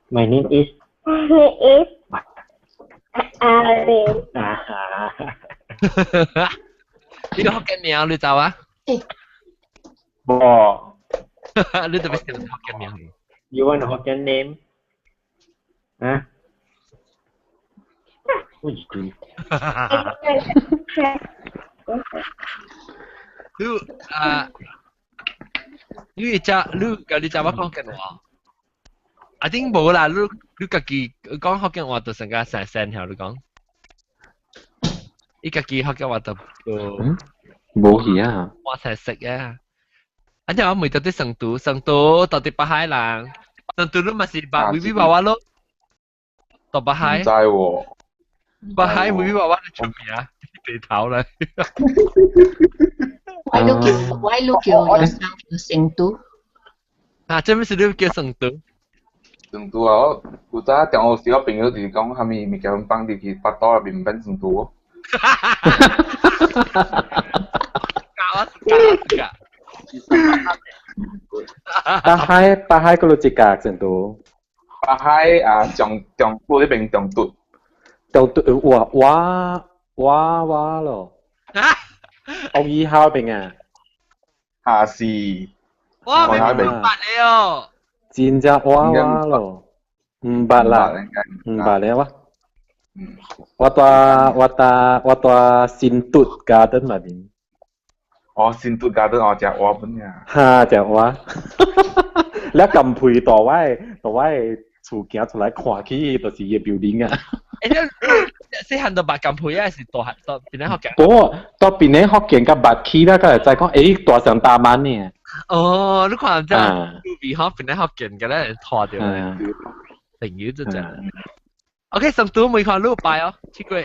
my name is Aaron 呢個學嘅名你走啊？冇。你特別識學嘅名。You want a Hokkien name? Huh? What you doing? 你就我講緊話。I think 冇啦，你自己講學嘅話就成家成聲條你講。依家幾學嘅話就冇嘢啊！我成日食啊！อันนี้我每到啲成都到啲北海啦，成都都咪是把微微娃娃咯，到北海。唔知喎。北海微微娃娃喺出邊啊？地頭啦。Why look yourself成都？啊，這邊是你叫成都。成都啊！有早中學時我朋友就是講，蝦米物件放入去巴肚入面變成都。巴海嗰度直格成都。北海啊，中部那边中毒。中毒哇咯。12號邊啊？下是。哇，明白你哦。真正哇咯，唔白啦，唔白了啊。我新竹 garden 那邊。哦，新竹 garden 哦，只蛙本呀。哈，只蛙。แล้วกำพุยต่อไว้厝行出來看起就是伊 building 啊。細漢到白咁配啊，是大邊咧學嘅？到邊咧學嘅個白起啦，個就講誒大上大萬呢。哦，你看真係邊學邊咧學嘅嘅咧拖掉咧，定要就真。OK， 成都每看路拜哦，去過。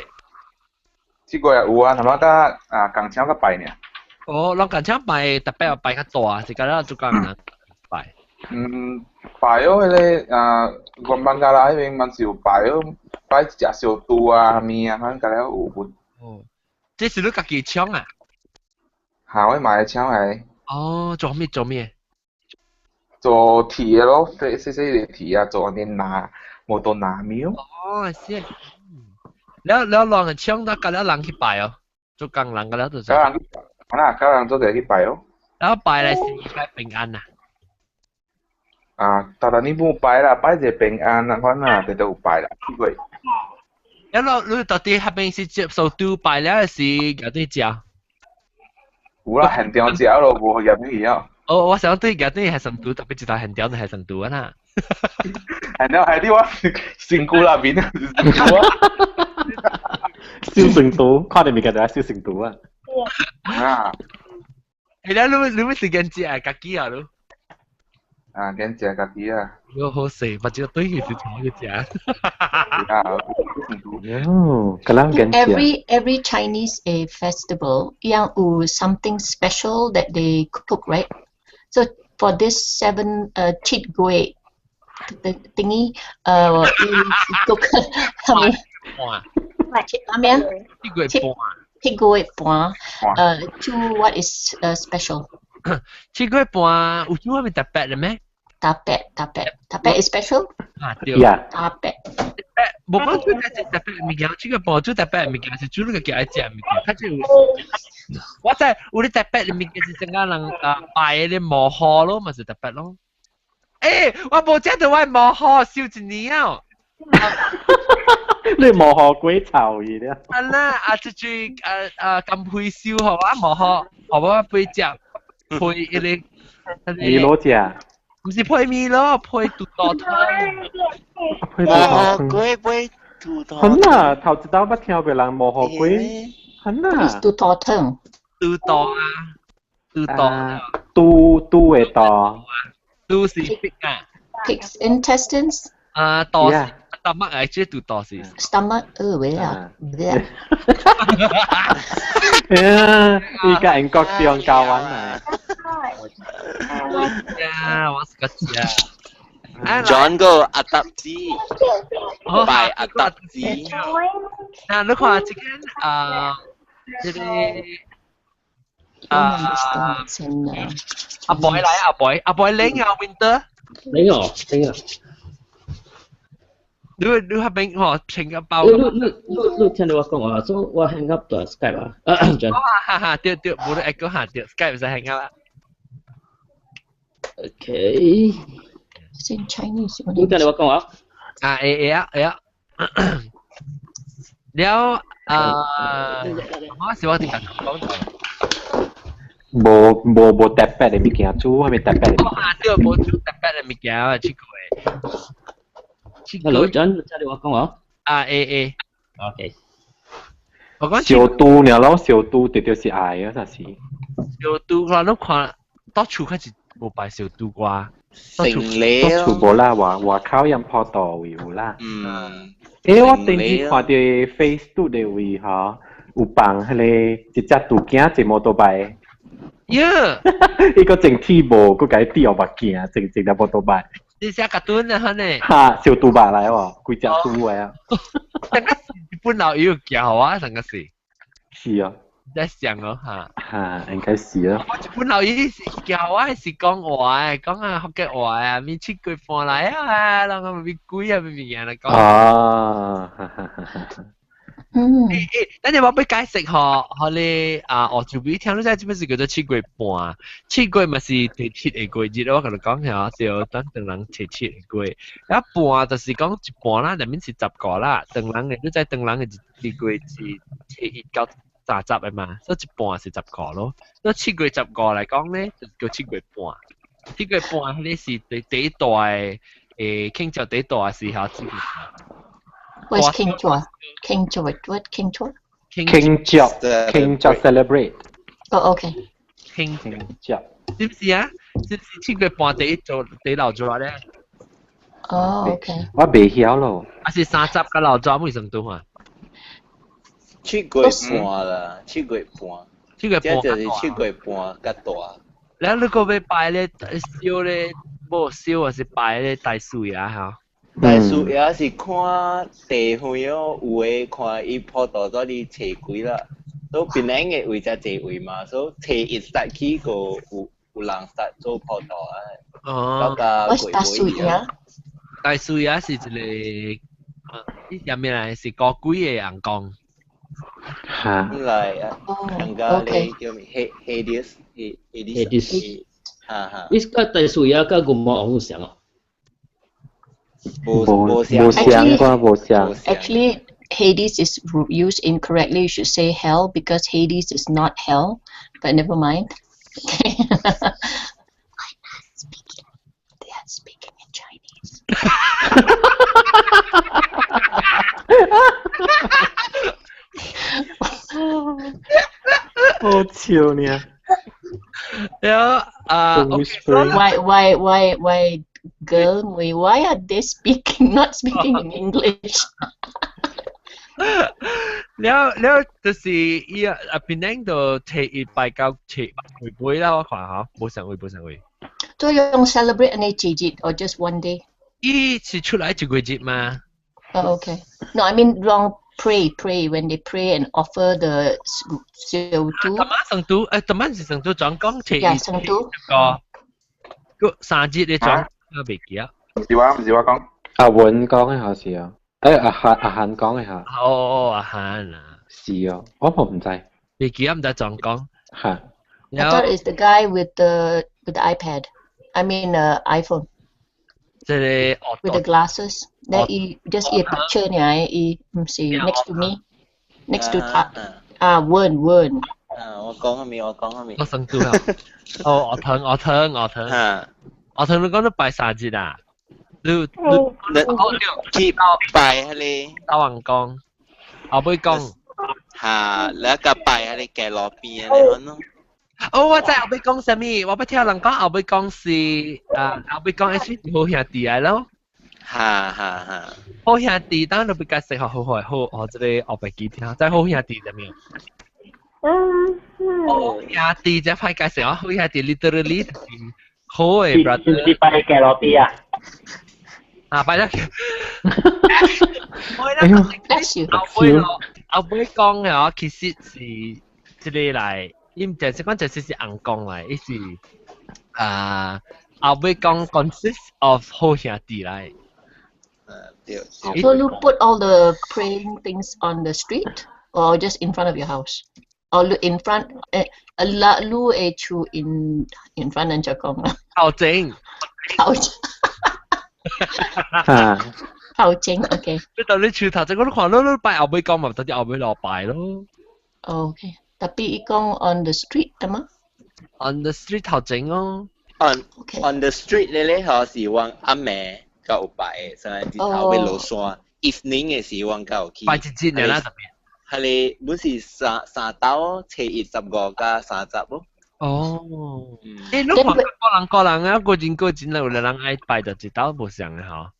去過啊，有啊，頭先得港槍個拜呢。哦，攞港槍拜特別拜較大，是個咧做咁難拜。拜咗迄個原班加拉迄邊，蠻是有拜咗拜隻小豬啊、麵啊，反正加了有分。哦，這是你家己槍啊？嚇，我買槍係。哦，做咩？做鐵嘅咯，細嘅鐵啊，做啲冇到拿苗。哦，是。แล้วลอง槍得，加了人去拜哦，做工人加了就是。加人做就去拜哦。然後拜嚟是拜平安啊。但你冇拜啦，拜隻平安啊，反正就有拜啦，去過。你到底係邊是接受到拜了，是有啲食？有啦，現場食咯，無入去啊。哦，我想對有啲係成都，特別知道現場係成都啊啦。現場係啲話成都那邊啊，燒成都，看你咪記得燒成都啊。係啦，你咪時間食啊，家己啊咯。跟食家己啊。我好食，或者對佢是同一個食。Every Chinese festival, yang something special that they cook, right? So for this 7 Chit Gui thingy, cook how many? Chit Gui Puan. To what is special? Chit Gui Puan,有咩特別嘅咩？Tapet is special? Yeah. Tapet. 冇講出嚟係特別物件，這個播出特別物件是主要嘅叫一隻物件，佢就我知有啲特別嘅物件是點解人拜啲磨殼咯，咪是特別咯。誒，我冇食到我磨殼燒一年啊！你磨殼鬼臭嘢咧？啊啦，即係咁配燒係嘛磨殼，係嘛配隻配嗰啲米羅隻。唔是配米咯，配肚豆湯。配肚豆湯。配肚豆湯。很啊，頭一道捌聽過人磨殼龜。很啊。肚豆湯。肚豆啊，肚豆。肚嘅豆。肚是 pig 啊。Pig's intestines。豆是 stomach 係即係肚豆是。Stomach，喂啊，喂啊。依家英國上教玩啊。呀，我是個字啊。John 個阿達子，拜阿達子。嗱，你看這間這裡阿 boy 嚟，阿 boy 領啊 winter。領啊。你係邊個請個包？你聽到我講話，所以我 hang up 咗 Skype 啊。John。哈，對，冇得 echo 下，對 Skype 就 hang up 啦。Okay. It's in Chinese. 你聽到我講話？啊，แล้ว我是我點講冇特別嘅物件，主要係特別嘅物件。對，冇特別嘅物件啊，去過。Hello John，你聽到我講話？OK。我講小肚呢咯，小肚直接是愛啊，實是。小肚我都看到處開始冇拜小肚啩。成你咯。都冇啦，話靠人破道會有啦。我頂次看到 Facebook 嘅位嚇，有放迄個一隻肚囝一摩托拜。呢個整體無，佢解掉目鏡，整隻摩托拜。你寫卡通啊，嚇你。嚇，小肚白嚟喎，幾隻肚嘅啊。等個日本佬要叫啊，等個是。是啊。在想咯嚇。應該是啊。我本來已是教我是講話誒，講啊學嘅話啊，咪七句半來啊，然後咪鬼啊咪嘢嚟講。哦，等陣我俾解釋學你啊，我做俾聽，你知咩是叫做七句半？七句咪是第七個季節，我同你講下，就等人第七個季，一半就是講一半啦，入面是10個啦，等人嘅，你知等人嘅一季是七一到30嘅嘛，所以一半是10個咯。所以七個10個嚟講咧，就叫七個半。七個半呢是第一代慶祝第一代嘅時候七個半。What's King George? King George. What King George? King George celebrate. Oh, okay. King George. 是唔是啊？是唔是七個半第留咗咧？哦 ，OK。我未曉咯。啊是30個留咗，冇成都啊？七個半啦，七個半。七個半。即係七個半較大。แล้ว你個要拜咧燒咧，冇燒還是拜咧大樹呀？嚇？大樹也是看地方哦，有誒看伊坡道咗啲斜軌啦，都邊兩個位只斜位嘛，所以斜一實起個有人實做坡道啊。哦。大樹呀？大樹呀是一個，入面係是個鬼嘅人講。嚇。嚟啊，人家你叫咩？Hades。哈。呢個大樹呀，個個冇好想啊。Actually, Hades is used incorrectly. You should say hell because Hades is not hell. But never mind. Okay. They are speaking in Chinese. 好笑呢。Why? Girl, why are they not speaking in English? แล้ว就是伊啊邊領度摕一拜到摕回杯啦，我看嚇，冇上回。都用 celebrate 呢節日 or just one day? 伊是出來一個節嘛。Oh, okay. No, I mean wrong. Pray when they pray and offer the 小တူ。特晚是成都講摕一個三節嘅講。我未記啊！唔是我講。阿文講嘅下是啊，阿涵講嘅下。阿涵啊。是啊，我唔知。未記啊，唔知怎講。係。I thought it's the guy with the iPad. I mean iPhone. 即係 with the glasses. Then he just a picture 呢，he 唔是 next to me, next to 他Wen。我講下面。我成都啊。我疼。我同你講到拜三節啊，你去拜下你打橫講，後尾講嚇，แล้วก็拜下你嘅路邊啊，你講咯。哦，我知後尾講什麼？我不聽人講後尾講是後尾講係好兄弟嚟咯。嚇。好兄弟，當然你解釋好這個後尾記聽，即係好兄弟怎麼樣？好兄弟即係快解釋啊！好兄弟 literally 好誒 ，brother。是拜嘅羅 B 啊？拜咗。後尾講嘅其實是即係嚟，因就係講就是硬講嚟，伊是後尾講 consist of 好兄弟嚟。So you put all the praying things on the street or just in front of your house? Or in front? Lu chu in front ng Chakong. 後正。後正 ，OK。你到你處頭正，我都看你拜後尾講咪等啲後尾落拜咯。OK，tapi ikong on the street 係嘛 ？On the street 後正咯。On the street 咧係往暗暝較有拜嘅，所以後尾落山。Evening 嘅時往較有去。拜節日啦特別。係你本是三刀切25加30咯。哦。你看個人啊，個人啦，有人愛拜就一刀無相嘅嗬。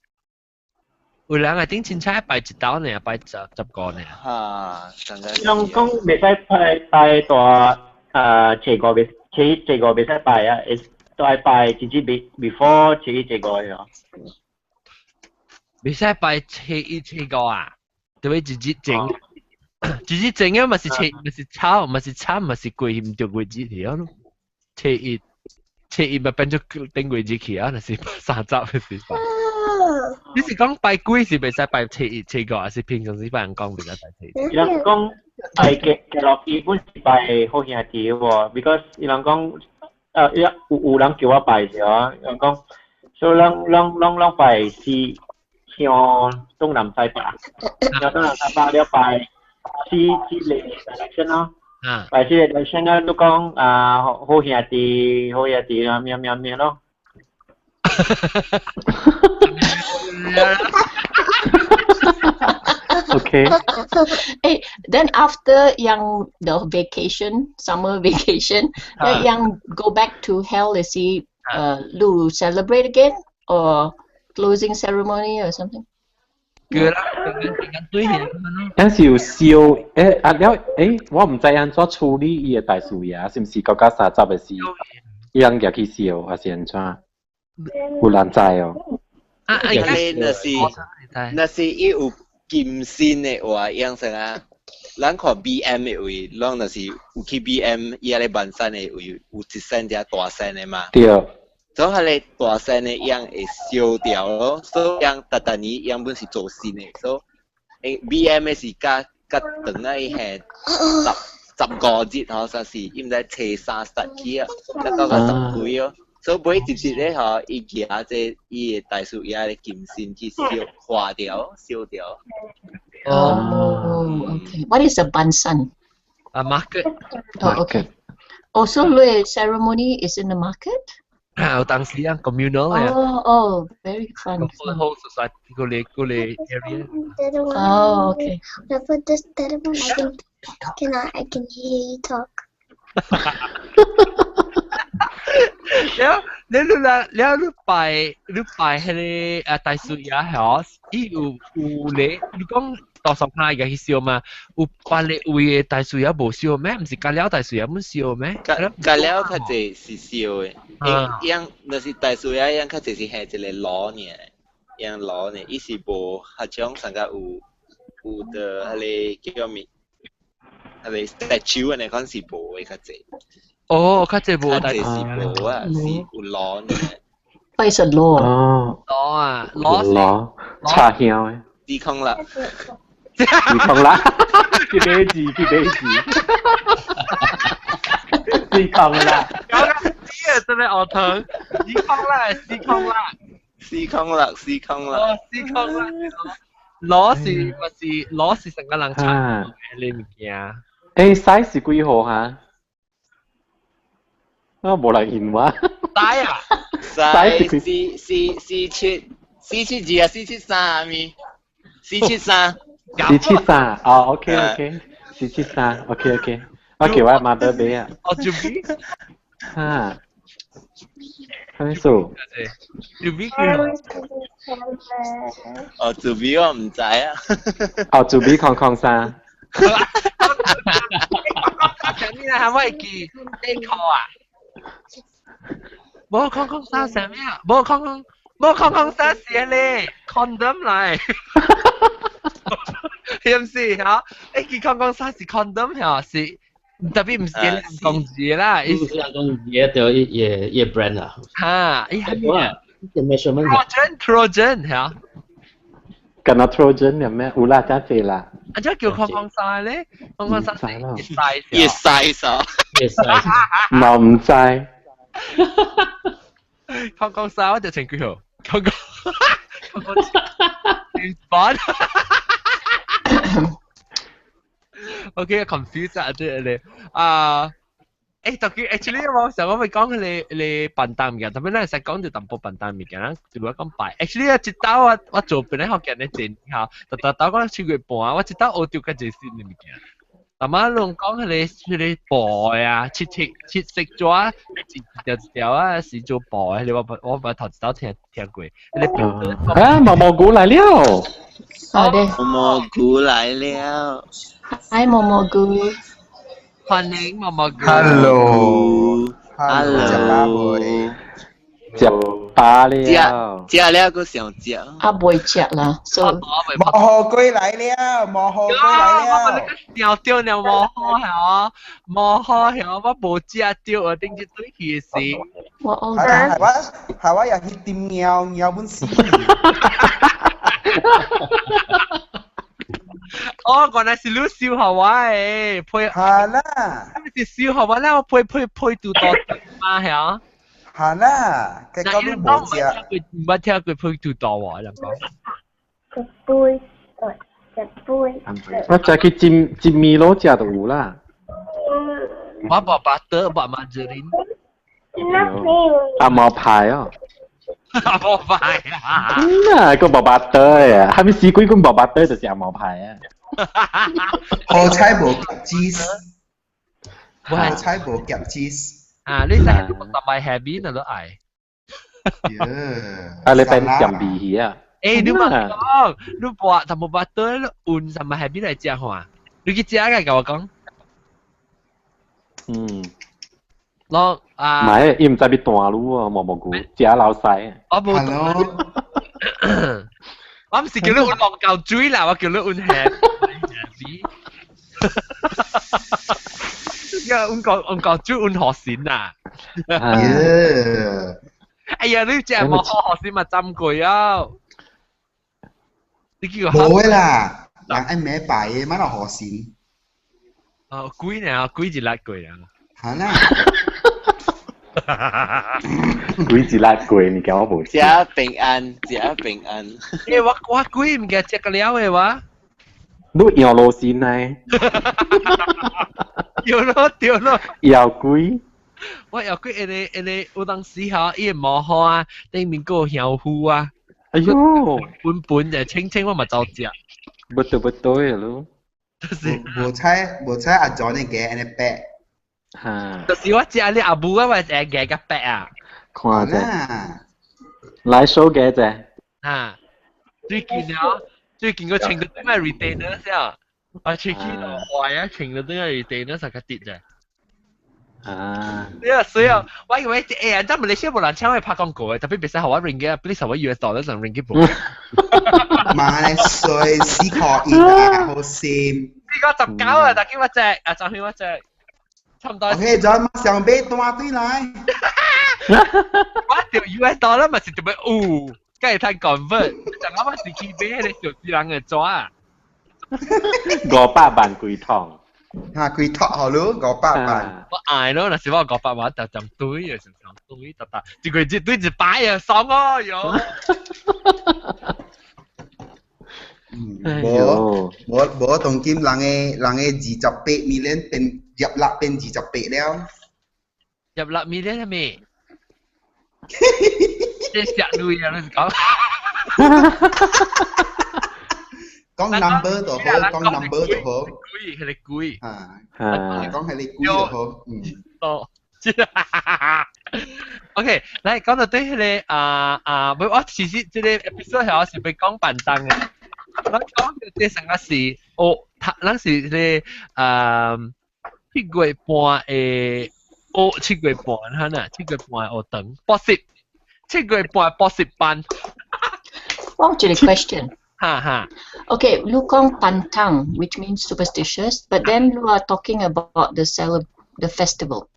有人係頂凊彩拜一刀呢，拜10個呢。香港未使拜大切個未使拜啊，都係拜自己 before 切個嘅。未使拜切個啊，就會自己整。就是正嘅，咪是切，咪是炒，咪是炒，咪是貴唔着貴子條咯。切咪變咗頂貴子條啊，那是三集嘅事法。你是講拜貴是未使拜切個，還是平常時拜人講比較大切？伊人講拜嘅落基本是拜好兄弟喎 ，because 伊人講有人叫我拜咗，伊人講，所以人拜是向東南西北，向東南西北了拜是嚟 direction 咯。拜是嚟 direction 咧都講好兄弟啦，咩咯。Okay. Then after yang the summer vacation, yang go back to hell is he lu celebrate again or closing ceremony or something? 有時要燒我唔知安怎處理伊個大樹爺，是毋是到三十嘅時，伊人入去燒，還是安怎？有人知哦。那是伊有金線嘅話，樣成啊，咱看 BM 嘅位，咱那是有去 BM 伊個萬山嘅位，有一山只大山嘅嘛。對。所以迄個大山嘅樣會燒掉咯，所以樣特年樣本是做新嘅，所以 BM 嘅是加長啊，伊係15日吼，算是因在初三實起啊，再到個10幾哦。所以每一日咧吼，伊行這伊個大樹葉咧金線去燒掉。Okay. What is a bansan? A market. Okay. Also, the ceremony is in the market. 有當時啊 communal 嘅。Oh, very fun. Whole society 個嚟 area。Oh, okay. When I put this telephone, I can hear you talk. แล้ว你拜迄個大樹爺嗬，伊有咧，你講多數派嘅去燒嘛？有別咧位嘅大樹爺無燒咩？唔是咖喱大樹爺冇燒咩？咖喱較濟是燒嘅，樣那是大樹爺樣較濟是係一個爐呢，樣爐呢，伊是無迄種上個有的迄個叫咩？迄個 statue 呢，可能是無嘅較濟。哦，較濟無大樹無啊，是有爐呢。What is a law? 攞啊，攞茶香嘅。時空啦。時空啦，幾筆字？時空啦。搞個字啊，真係學堂。時空啦。攞是成個人茶嘅物件。size 是幾號嚇？冇人認話。size 啊，472啊，473咪，473。473哦 ，OK， 473 ，OK， 我叫我媽媽俾啊。哦，做咩？嚇，咩數？做咩叫？哦，做咩我唔知啊。哦，做咩康山？上面係咪記 A 扣啊？冇康山上面啊，冇康山寫咧 condom 嚟，係唔是嚇？記康山是 condom 嚇，是特別唔是人工字啦，唔是人工字嘅就一 brand 啊。嚇，係咩啊 ？Trojan 嚇。กันนะ Trojan เนี่ยแม่อุลาจ้าเจล่ะอันเจ้าเกี่ยวกับของทรายเลยของทราย越細咗มอมใจของทรายว่าจะเชิงกี่號ของJames OK confuse 啊啲你特別 actually 我成日我咪講你笨蛋物件，特別咧成日講就淡薄笨蛋物件啦，就我講拜。actually 一刀我做邊咧學嘅咧正嚇，但講超過半，我一刀我掉緊最先嘅物件。但係我講你薄啊，切食咗一條啊，是做薄嘅。你我頭一刀聽過。毛蘑菇來了。好的。毛蘑菇來了。Hi 毛蘑菇。歡迎毛蘑菇。Hello，接打了。食了个想食。啊，不会食啦，so 毛好龟来了，毛好龟来了。鸟丢鸟毛好呀，毛好呀，我无食丢啊，顶一堆去死。我我係我又去點鳥本事。哦，原來是你燒下我誒，配係啦，你是燒下我啦，我配到多嘛係啊？係啦，結果都冇食。唔捌聽過配到多喎，人講。隻杯，隻杯。我食去煎米攞食就有啦。我冇butter，冇margarine。啊冇牌哦。冇牌啊！個冇butter啊，係咪試過個冇butter就食冇牌啊？好彩冇夾芝，好彩冇夾芝。啊，你成日都特別 heavy 那都愛。啊，你เป็นจำบีเฮีย你冇講，你話但冇 butter， 你換什麼 heavy 嚟食話？你去食嘅跟我講。咯啊！唔係，伊唔知邊段路啊，毛菇，食老細。我冇。我唔是叫你換浪嚿水啦，我叫你換 heavy。換嚿水換河線啊！哎呀，你只冇河線咪浸過啊！你叫佢冇啦，人愛買白嘅，乜落河線？貴呢？貴就辣貴啊！係啦。鬼子辣鬼，你叫我冇食平安，食平安。我鬼唔記食個了嘅話，你搖螺絲呢？搖咯。搖鬼。我搖鬼，你有當時嚇，伊冇好啊，頂面個搖糊啊。哎呦，本就清清我咪就食。betul ya lu。冇猜阿 John 嘅安尼白。就是我食你阿母啊，或者嘅個白啊。看啫，來收嘅啫。啊，最近個穿到啲咩 retainer 先，我穿起到壞啊，穿到啲咩 retainer 實個跌啫。啊，所以我以為誒，真係你先冇人請我拍廣告嘅，特別別使學我 ring 嘅，please 學我 US dollar 上 ring 嘅部。買水思確應該好閃。呢個19啊，大幾乜隻啊？就係乜隻？差唔多。OK，再馬上俾多堆來。我條 US dollar 咪是做咩？梗係睇 convert，就啱啱是去俾你小智人嘅抓。500萬幾趟。嚇，佢托好咯，500萬。我嗌咯，嗱，時我500萬就咁堆啊，成堆特特，一個一堆一擺啊，爽啊喲！冇當今人嘅28 million 變入落變28了。入落 million 係咪？即係石類啊！你講。講 number 就好，講 number 就好。係你貴。講係你貴就好。哦。OK，嚟講到對係你我其實即係 episode 係我是被講笨蛋嘅。我講到啲成個是，咱是你7月半嘅7月半嚇呐，7月半嘅學堂博士，7月半博士班。What was the question? Ha. Okay, lu kong pantang, which means superstitious, but then you are talking about the festival.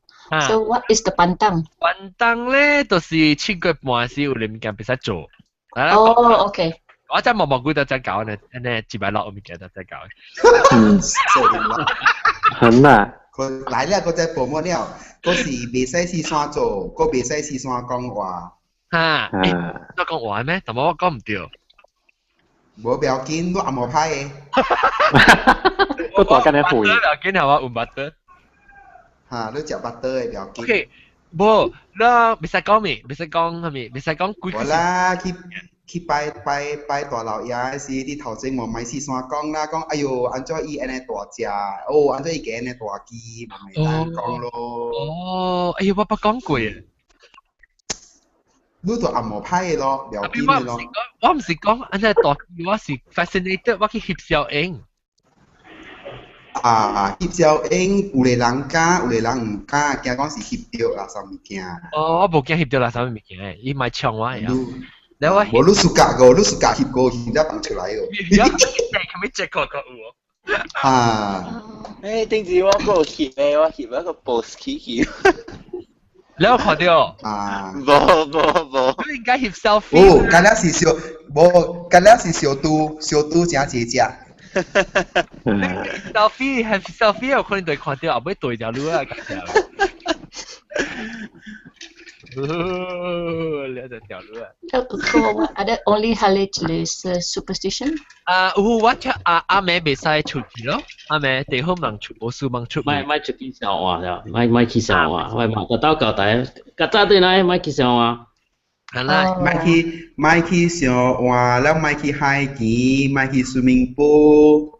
So what is the pantang? Pantang 咧，就是7月半時有你物件必須做。哦 ，OK。我真冇估到真搞呢，禮拜六我唔記得真搞。很啊。佢來了，佢再報末了，嗰時未使試山做，嗰未使試山講話。嚇，我講話咩？但我講唔掉。冇不要緊，都阿冇拍嘅。都大間一倍。不要緊係嘛，有 butter。嚇，你食 butter 嘅不要緊。OK，冇，你未使講咩？未使講係咪？未使講幾？好啦，去拜大老爺時，啲頭先我咪試山講啦，講哎呦，安怎伊安尼大隻，安怎伊個安尼大機，咪單講咯。哦，哎呀，我不講過啊。你就按摩派嘅咯，聊天嘅咯。我唔是講，安尼大，我是 fascinated，我去翕相影。翕照影，有个人敢，有个人唔敢，惊讲是翕着垃圾物件。哦，我無驚翕到垃圾物件誒，伊咪搶我呀。你我你暑假個，你暑假翕過，現在放出來咯。咪接個有。啊！誒，頂住我個翕誒，我翕一個 post 翕。你有看到？無。你應該翕 selfie。哦，今日是小，無，今日是小豬正姐姐。selfie 有可能對看到，後尾對條路啊，咁樣。兩條路啊。Are there only Halley's superstition？我聽阿妹未使出去咯，阿妹地方能出，無數能出。咪出去上話呀，咪去上話，喂嘛個刀搞大，個扎對來咪去上話。係啦，咪去上話，แล้ว咪去海邊，咪去 swimming pool。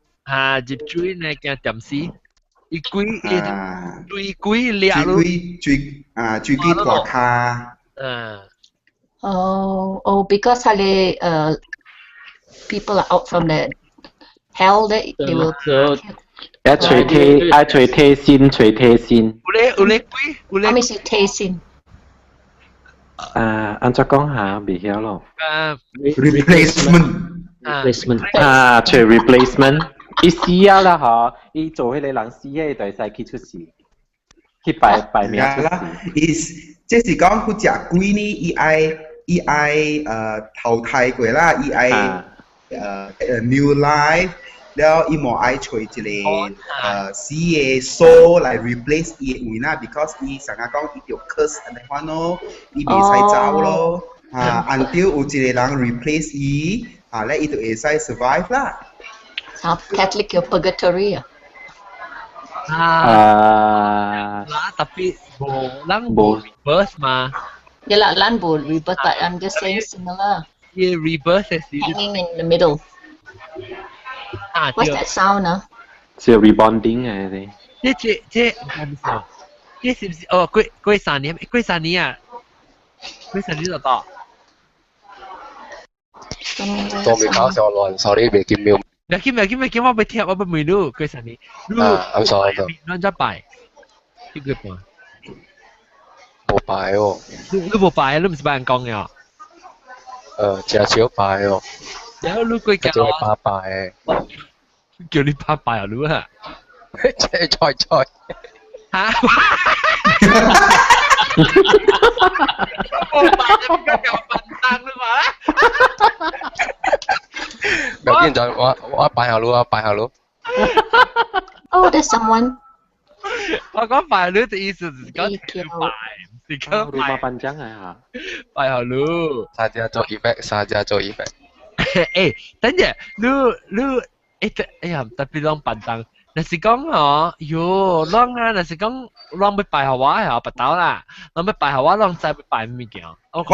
接水呢嘅點絲，伊幾掠咯。最大卡。because Halley people are out from the hell that they will. 吹貼先。有咧幾？咩是貼先？按照講下未曉咯。replacement。吹 replacement。伊死啊啦嗬，伊做迄個人死嘅，就使去出事，去拜命出事。即是講嗰隻鬼呢，伊愛淘汰過啦，伊愛new life，แล้ว伊冇愛找一個死嘅 soul 來 replace 伊嘅位啦 ，because 伊成日講伊條 curse 安尼款咯，伊未使走咯，until 有一個人 replace 伊，咧伊就會使 survive 啦。Catholic 有 purgatory tapi冇 rebirth 嘛。Yalah, lan bo rebirth, but I'm just saying similar. Yeah, rebirth is hanging in the middle. What's that sound? 是 rebonding 嘅。這是唔是？哦，過三年啊，過三年就到。都未搞上亂，sorry 未見妙。未見，我未聽，我未รู้過三年。I'm sorry。亂咗拜，呢個半。冇拜哦。你冇拜，你唔是拜人講嘅。真少拜哦。有你過教。叫你拜拜嘅。叫你拜拜啊，你啊。即係菜。嚇！冇拜你唔該有笨蛋啦嘛。有啲人就我拜下路。Oh, there's someone. 我講拜路的意思是講拜，是講拜。rumah panjang 啊，拜下路。saja做 effect。誒，等陣，你哎呀，特別啷笨蛋。那是講哦，喲，啷啊，那是講啷要拜下我係不到啦，啷要拜下我，啷知要拜咩件？我知，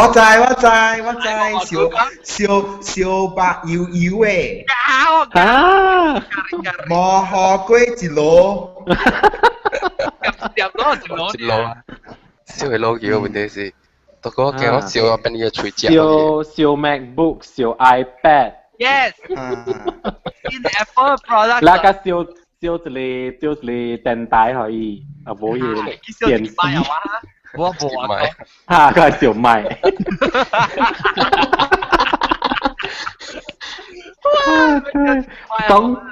小白搖誒。冇學過一路。一路啊！小嘅路叫問題是，不過驚我小邊啲吹隻。小 MacBook， 小 iPad。Yes。In Apple product。那個小一個電台可以，冇嘢電視。我冇啊。佢係小麥。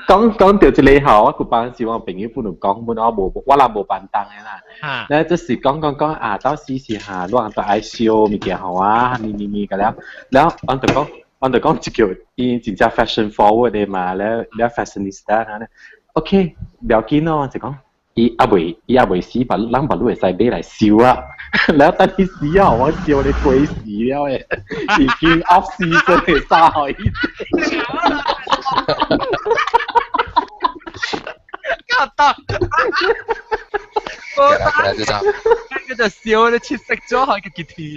講到這裡後，我個班時我朋友不能講，我嗱冇辦當嘅啦。咧就是講啊，到時下，我人就愛燒物件好啊，咪個了。然後我就講一條，伊真正 fashion forward 嘅嘛，咧 fashionista 咧。OK， 了解咯，就講伊也未死，把人把路會使買嚟燒啊。แล้วตอนที่สีอ่ะว่าเจียวในถ้วยสีแล้วเอีกกินออฟซีซั่นเลยซาหอยก็ต้องก็จะเซียวเลยชิดสักจ้อหอยกี่ที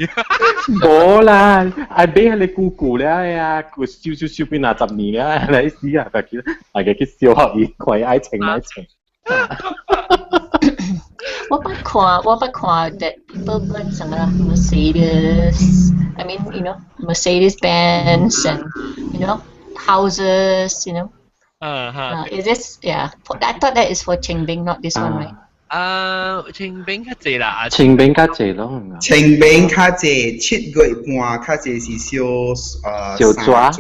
โบล่ะไอ้เบ้อะไรกูแล้วอ่ะกูซิวไปหน้าจับหนีแล้วอะไรสีอ่ะแบบคิดอะไรคิดเซียวหอยคอยไอ้เฉิง我不看 that people burn 什麼 Mercedes. I mean, Mercedes Benz and houses. Is this I thought that is for Cheng Bing, not this one, right? 清冰較濟啦，清冰較濟咯，清冰較濟，7月半較濟是小抓、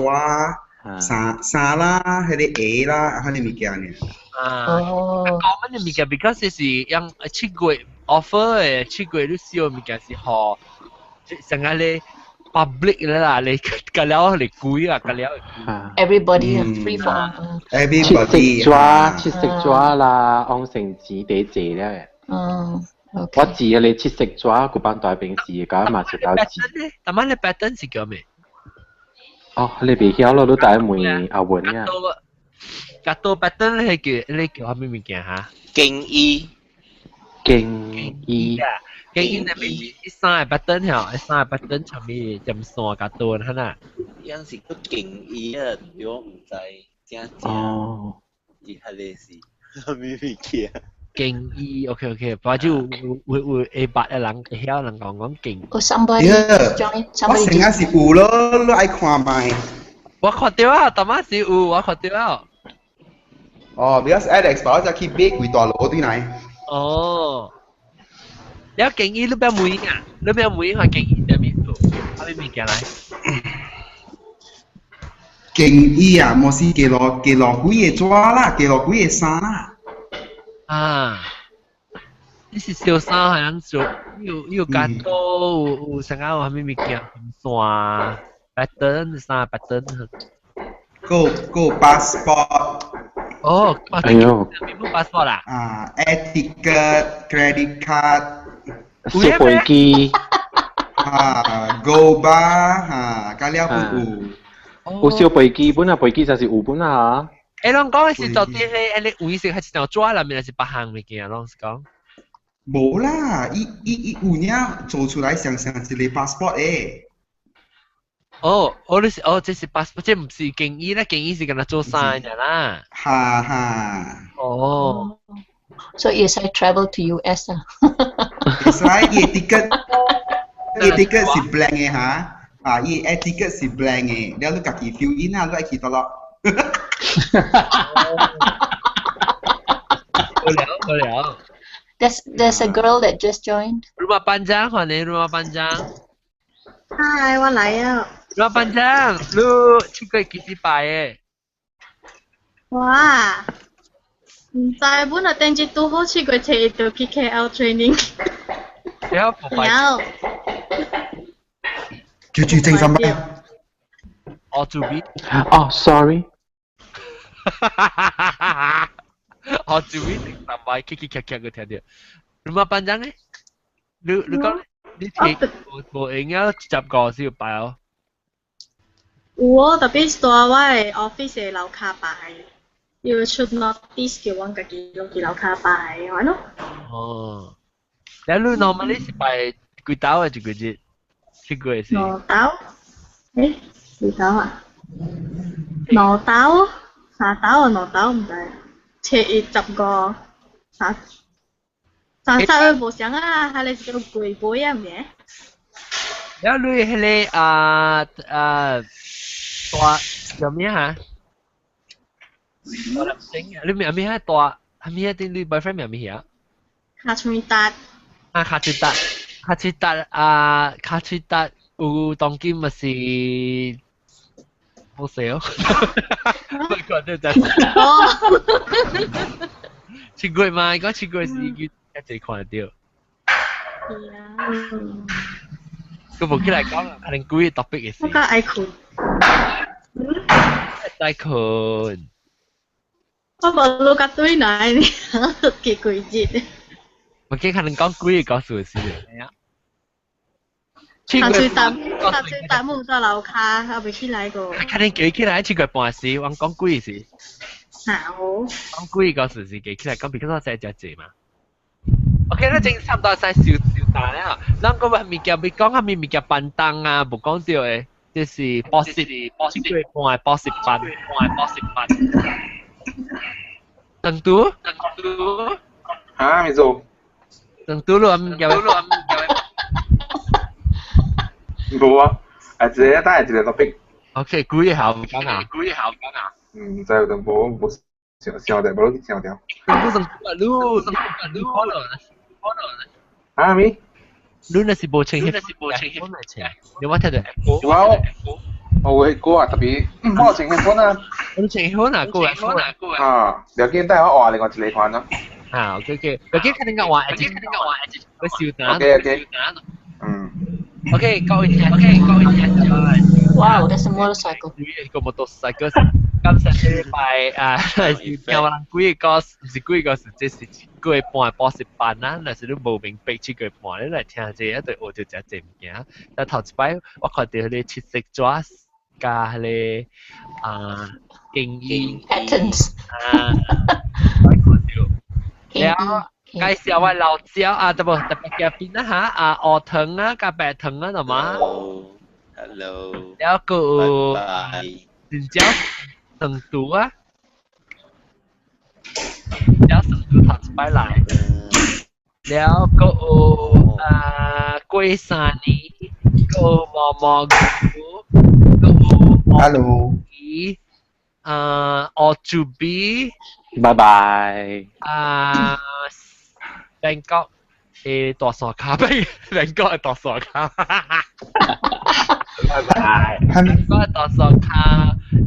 沙啦，迄個蝦啦，迄個物件呢。講乜嘢物件 ？because 是用7月 offer 嘅，7月你燒物件是好，成個咧 public 啦，你個了嚟貴啊，個了。Everybody free for everybody 切食抓啦，按成紙地借咧。我字啊，你切食抓嗰班代表字，搞埋食到字。但係你 pattern 是叫咩？哦，你未曉咯，都第一枚阿文啊。格多 pattern 你叫咩物件嚇？經衣。經衣那邊一三個 pattern 嚇，一三個 pattern 上面點線格多嚇呐？有陣時個經衣啊，如果唔知正哦，而係你是咩物件？經衣 OK， 不過就會會八個人曉人講經。Somebody join， 我成日是有咯，你愛看賣。我看到啊，大媽是有，我看到啊。哦 ，because Alex 把我只去買幾大樓對嚟。哦，你經衣你邊買啊？你邊買下經衣喺邊度？喺邊物件嚟？經衣啊，莫是幾落幾個抓啦，幾落幾個衫啦。你是小衫係樣做，有間多有成間有咩物件？線 pattern 衫 pattern。個 passport。哦，哎呦，邊部 passport 啦？etiquette credit card。小飛機。go bar 加了本有小飛機本啊，飛機就是有本啊。誒，啷講是到底係你為食係一條紙裏面，還是八項物件？啷是講？冇啦，伊有呢做出來像一個 passport 誒。你是這是 passport， 這唔是經衣啦，經衣是跟他做衫嘅啦。哦。So yes, I travel to US 啊。Yes, ticket 是 blank 嘅嚇，ticket 是 blank 嘅，你自己 fill in 啊，你愛去到咯。好了。There's a girl that just joined. Rumah panjang, Hwane, rumah panjang. Hi, 我來啊。rumah panjang, lu 去過幾時拜嘅？哇，唔知本來頂住都好去過去到 KL training。有。叫正心咩？哦，做邊？哦 ，sorry。我做邊正心，kiki kiki個聽到。rumah panjang 咧？你講你聽冇應該10個先要拜哦。有特別在我嘅 office 嘅樓下擺，要出 notice 叫我自己落去樓下擺，係咯。哦，你 normally 是拜幾刀啊？幾個節？幾個係？攞刀？誒，幾刀啊？攞刀？3刀啊？攞刀唔知。10個30個無相啊，係你做貴杯啊咩？แล้วลุยให้ตัว叫咩ฮะตัวลำซิงลุยมีอะไรฮะตัวมีอะไรที่ลุย boyfriend มีอะไรฮะคาชิตัดคาชิตัดอูตองกิมมาสิโมเสลไม่ก่อนเดี๋ยวจะชิงกุยมาก็ชิงกุยสิยืดแค่ใจควันเดียวก็บอกที่ไรก็อันนั้นกุย topic เองสิก็ไอคุณไอคุณ我冇錄個對奶呢，幾鬼節。我見可能講鬼告訴是咩啊？下次彈幕在樓下，我未起來過。可能幾起來，七月半時，我講鬼是。好。講鬼告訴是幾起來，講別個細隻字嘛。OK， 那正差唔多晒少大啦。咱個物件未講下面物件笨蛋啊，冇講到誒，就是七月半88。Tentu? Hả, Mizu? Tentu lu am gawe. Ủa, à, chỉ ta là chỉ là topic. OK，幾月後講啊？唔知有淡薄無想掉，無去想掉。不是路，啊咪？路那是無清，你我睇到。我會歌啊，特別我情喜歡啊。你情喜歡啊？歌啊？啊，條件都係我話另外一個款咯。啊 ，OK， 條件肯定講話，我笑單。OK， OK， 各位聽。Wow, that's a motorcycle. 個 motorcycle，今日禮拜有人幾個，唔是幾個，即是幾半80班啦，但是都無明白幾個半，你嚟聽下一對我就真係唔驚。但頭一擺我看到佢七色紙加佢經驗 patterns 然後介紹下老椒啊，特別嘅邊啦嚇鵝藤啊，加白藤啊，係嘛？ Hello. แล้วก็สินเจ้าสังตัวแล้วสังตัวถัดไปหลายแล้วก็กวยซานีก็มอกูก็ฮัลโหลออจูบีบายบายแบงกอกตัวสองขาไปแบงกอกตัวสองขาก็ต่อสองค่ะ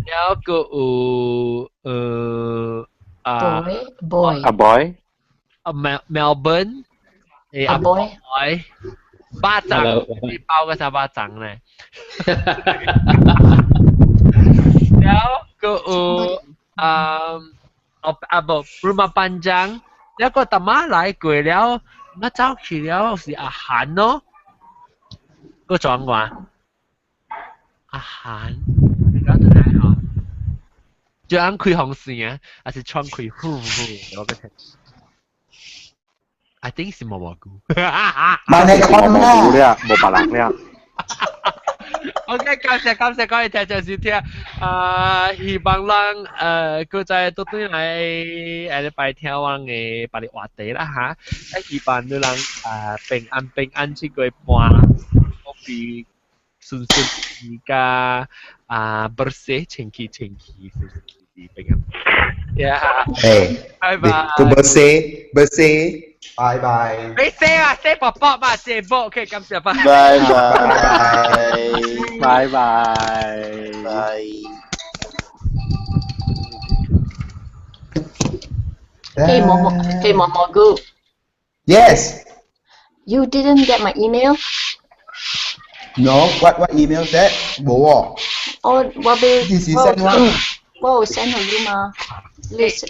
แล้วก็boy บอยเมลเบิร์นบอยบ้าจังที่เป้าก็จะบ้าจังเลยแล้วก็บอกรูมาปันจังแล้วก็ตมาหลายกว่าแล้วน่าเจ้าขี้แล้ว是อาหารเนาะก็จองว่าอาหารแล้วจะไหนอ่ะจะอันคุยของสิ่งอ่ะอาจจะช่องคุยฮู้แล้วก็แค่ I think 是毛毛菇มาในกระเพาะ 毛毛菇咧冇白蘭咧OK 感謝各位聽眾收聽希望咱佢在都對嚟禮拜聽我嘅把啲話題啦嚇希望你能平安去過半我比順利加bersih cengki pengen ya bye bye ku bersih bye bye bersih ah saya papa ba sibuk okey 感謝 bye Bye bye bye. Hey Momogu. Yes. You didn't get my email? No, what email is that? Bố Oh, what will This is send what? Whoa, send her you ma. Listen.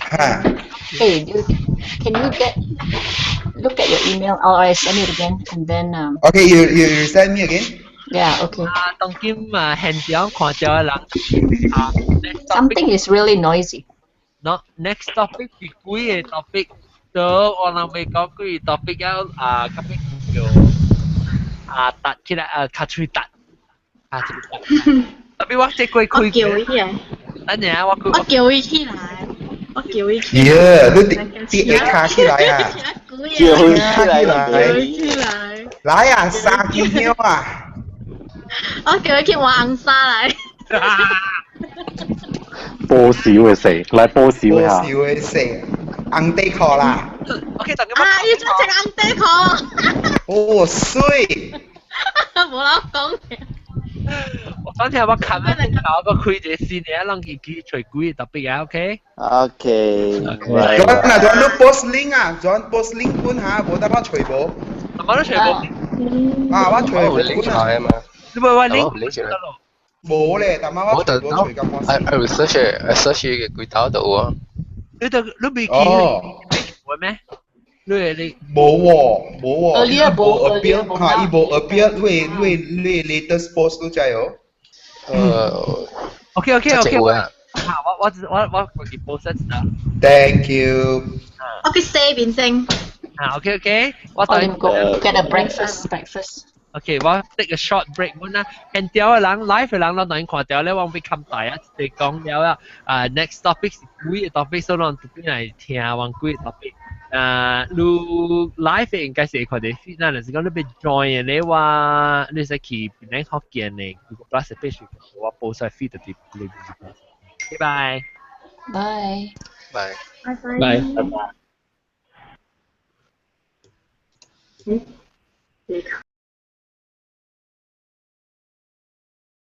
Hey, can you look at your email or I send it again and then Okay, you send me again? Yeah, okay. Tông Kim hành giáo khoa cho là Something is really noisy. No, next topic thì cuối topic đó orang mereka kui topic yang kami yo tak kira kacui tak tapi waktu kui kui 我叫伊啊，等陣我我叫伊起來，我叫伊起來。Yeah, lu tiga kaki lah ya. 叫伊起來。來啊，三斤肉啊！我叫伊去換紅衫嚟。波少嘅食，嚟波少下。波少嘅食，紅地殼啦。OK，等緊。啊，要做隻紅地殼。哦，衰。冇啦講嘅。我反正我琴日搞個開者先，你一諗自己隨故特別嘅 ，OK？ Okay. John lu post link John post link pun boleh dapat cuy bo. Mana cuy bo? Apa cuy bo? link saya mah. Lu bawa link? Boleh, tapi apa cuy bo cuy kamu? I search cái quỹ táo đâu á. Lu bikin buat meh? Lu ni. Bo. Earlier bo appeal ibo appeal lu latest post tu cai yo. OK。我給 post 啦。Thank you。我去寫面先。OK。我等你 go get a breakfast。OK， 我 take a short break 先啦。看掉嘅人 live 嘅人，我等看掉咧，我會看大啊，你講了啊。next topic 是幾個 topic，所以我哋嚟聽，我幾個 topic。你 live 應該是看到 feed 啦，但是講你被 join 嘅話，你使去邊啲學見嘅，如果 plus page 我 post 喺 feed 度你。拜拜。Bye. Bye. Bye. Bye. Bye.